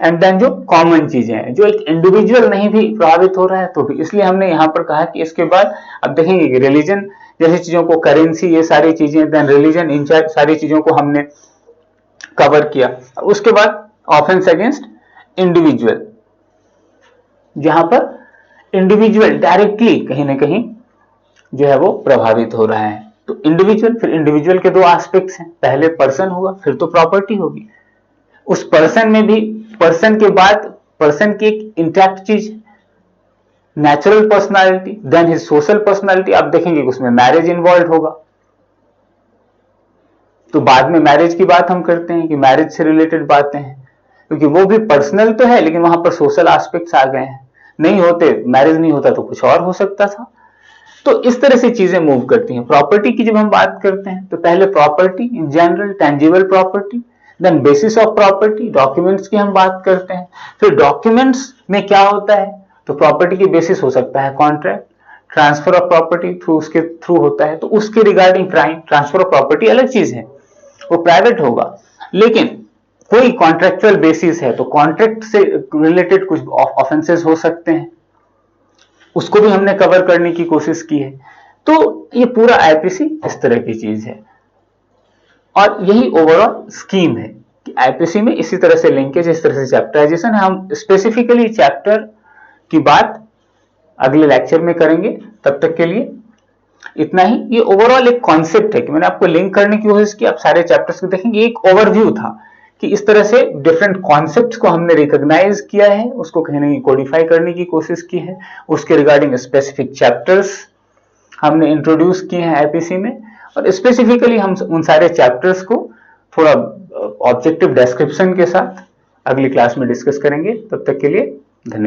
एंड देन जो कॉमन चीजें हैं, जो एक इंडिविजुअल नहीं भी प्रभावित हो रहा है तो भी, इसलिए हमने यहां पर कहा कि इसके बाद अब देखेंगे कि रिलीजन जैसी चीजों को, करेंसी, ये सारी चीजें, देन रिलीजन, इन सारी चीजों को हमने कवर किया। उसके बाद ऑफेंस अगेंस्ट इंडिविजुअल, जहां पर इंडिविजुअल डायरेक्टली कहीं ना कहीं जो है वो प्रभावित हो रहा है। तो इंडिविजुअल, फिर इंडिविजुअल के दो एस्पेक्ट्स हैं, पहले पर्सन होगा, फिर तो प्रॉपर्टी होगी। उस पर्सन में भी, पर्सन के बाद पर्सन की एक इंटैक्ट चीज, natural personality, then his social personality. आप देखेंगे कि उसमें मैरिज इन्वॉल्व होगा, तो बाद में मैरिज की बात हम करते हैं कि मैरिज से रिलेटेड बातें हैं, क्योंकि वो भी पर्सनल तो है लेकिन वहां पर सोशल एस्पेक्ट्स आ गए हैं। नहीं होते, मैरिज नहीं होता तो कुछ और हो सकता था। तो इस तरह से चीजें मूव करती हैं। प्रॉपर्टी की जब हम बात करते हैं तो पहले property in general, tangible property, then basis of property, documents की हम बात करते हैं। फिर डॉक्यूमेंट्स में क्या होता है, तो प्रॉपर्टी की बेसिस हो सकता है contract, transfer of property through उसके थ्रू होता है, तो उसके रिगार्डिंग ट्रांसफर ऑफ प्रॉपर्टी अलग चीज है, वो प्राइवेट होगा। लेकिन कोई कॉन्ट्रेक्चुअल बेसिस है तो कॉन्ट्रैक्ट से रिलेटेड कुछ ऑफेंसेस हो सकते हैं, उसको भी हमने कवर करने की कोशिश की है। तो ये पूरा आईपीसी इस तरह की चीज है और यही ओवरऑल स्कीम है कि आईपीसी में इसी तरह से लिंकेज, इस तरह से चैप्टराइजेशन है। हम स्पेसिफिकली चैप्टर की बात अगले लेक्चर में करेंगे। तब तक के लिए इतना ही। ये ओवरऑल एक कॉन्सेप्ट है कि मैंने आपको लिंक करने की कोशिश की, आप सारे चैप्टर्स को देखेंगे। एक ओवरव्यू था कि इस तरह से डिफरेंट कॉन्सेप्ट्स को हमने रिकॉग्नाइज किया है, उसको कहीं ना कहीं कोडिफाई करने की कोशिश की है, उसके रिगार्डिंग स्पेसिफिक चैप्टर्स हमने इंट्रोड्यूस किए हैं आईपीसी में, और स्पेसिफिकली हम उन सारे चैप्टर्स को थोड़ा ऑब्जेक्टिव डिस्क्रिप्शन के साथ अगली क्लास में डिस्कस करेंगे। तब तक के लिए धन्यवाद।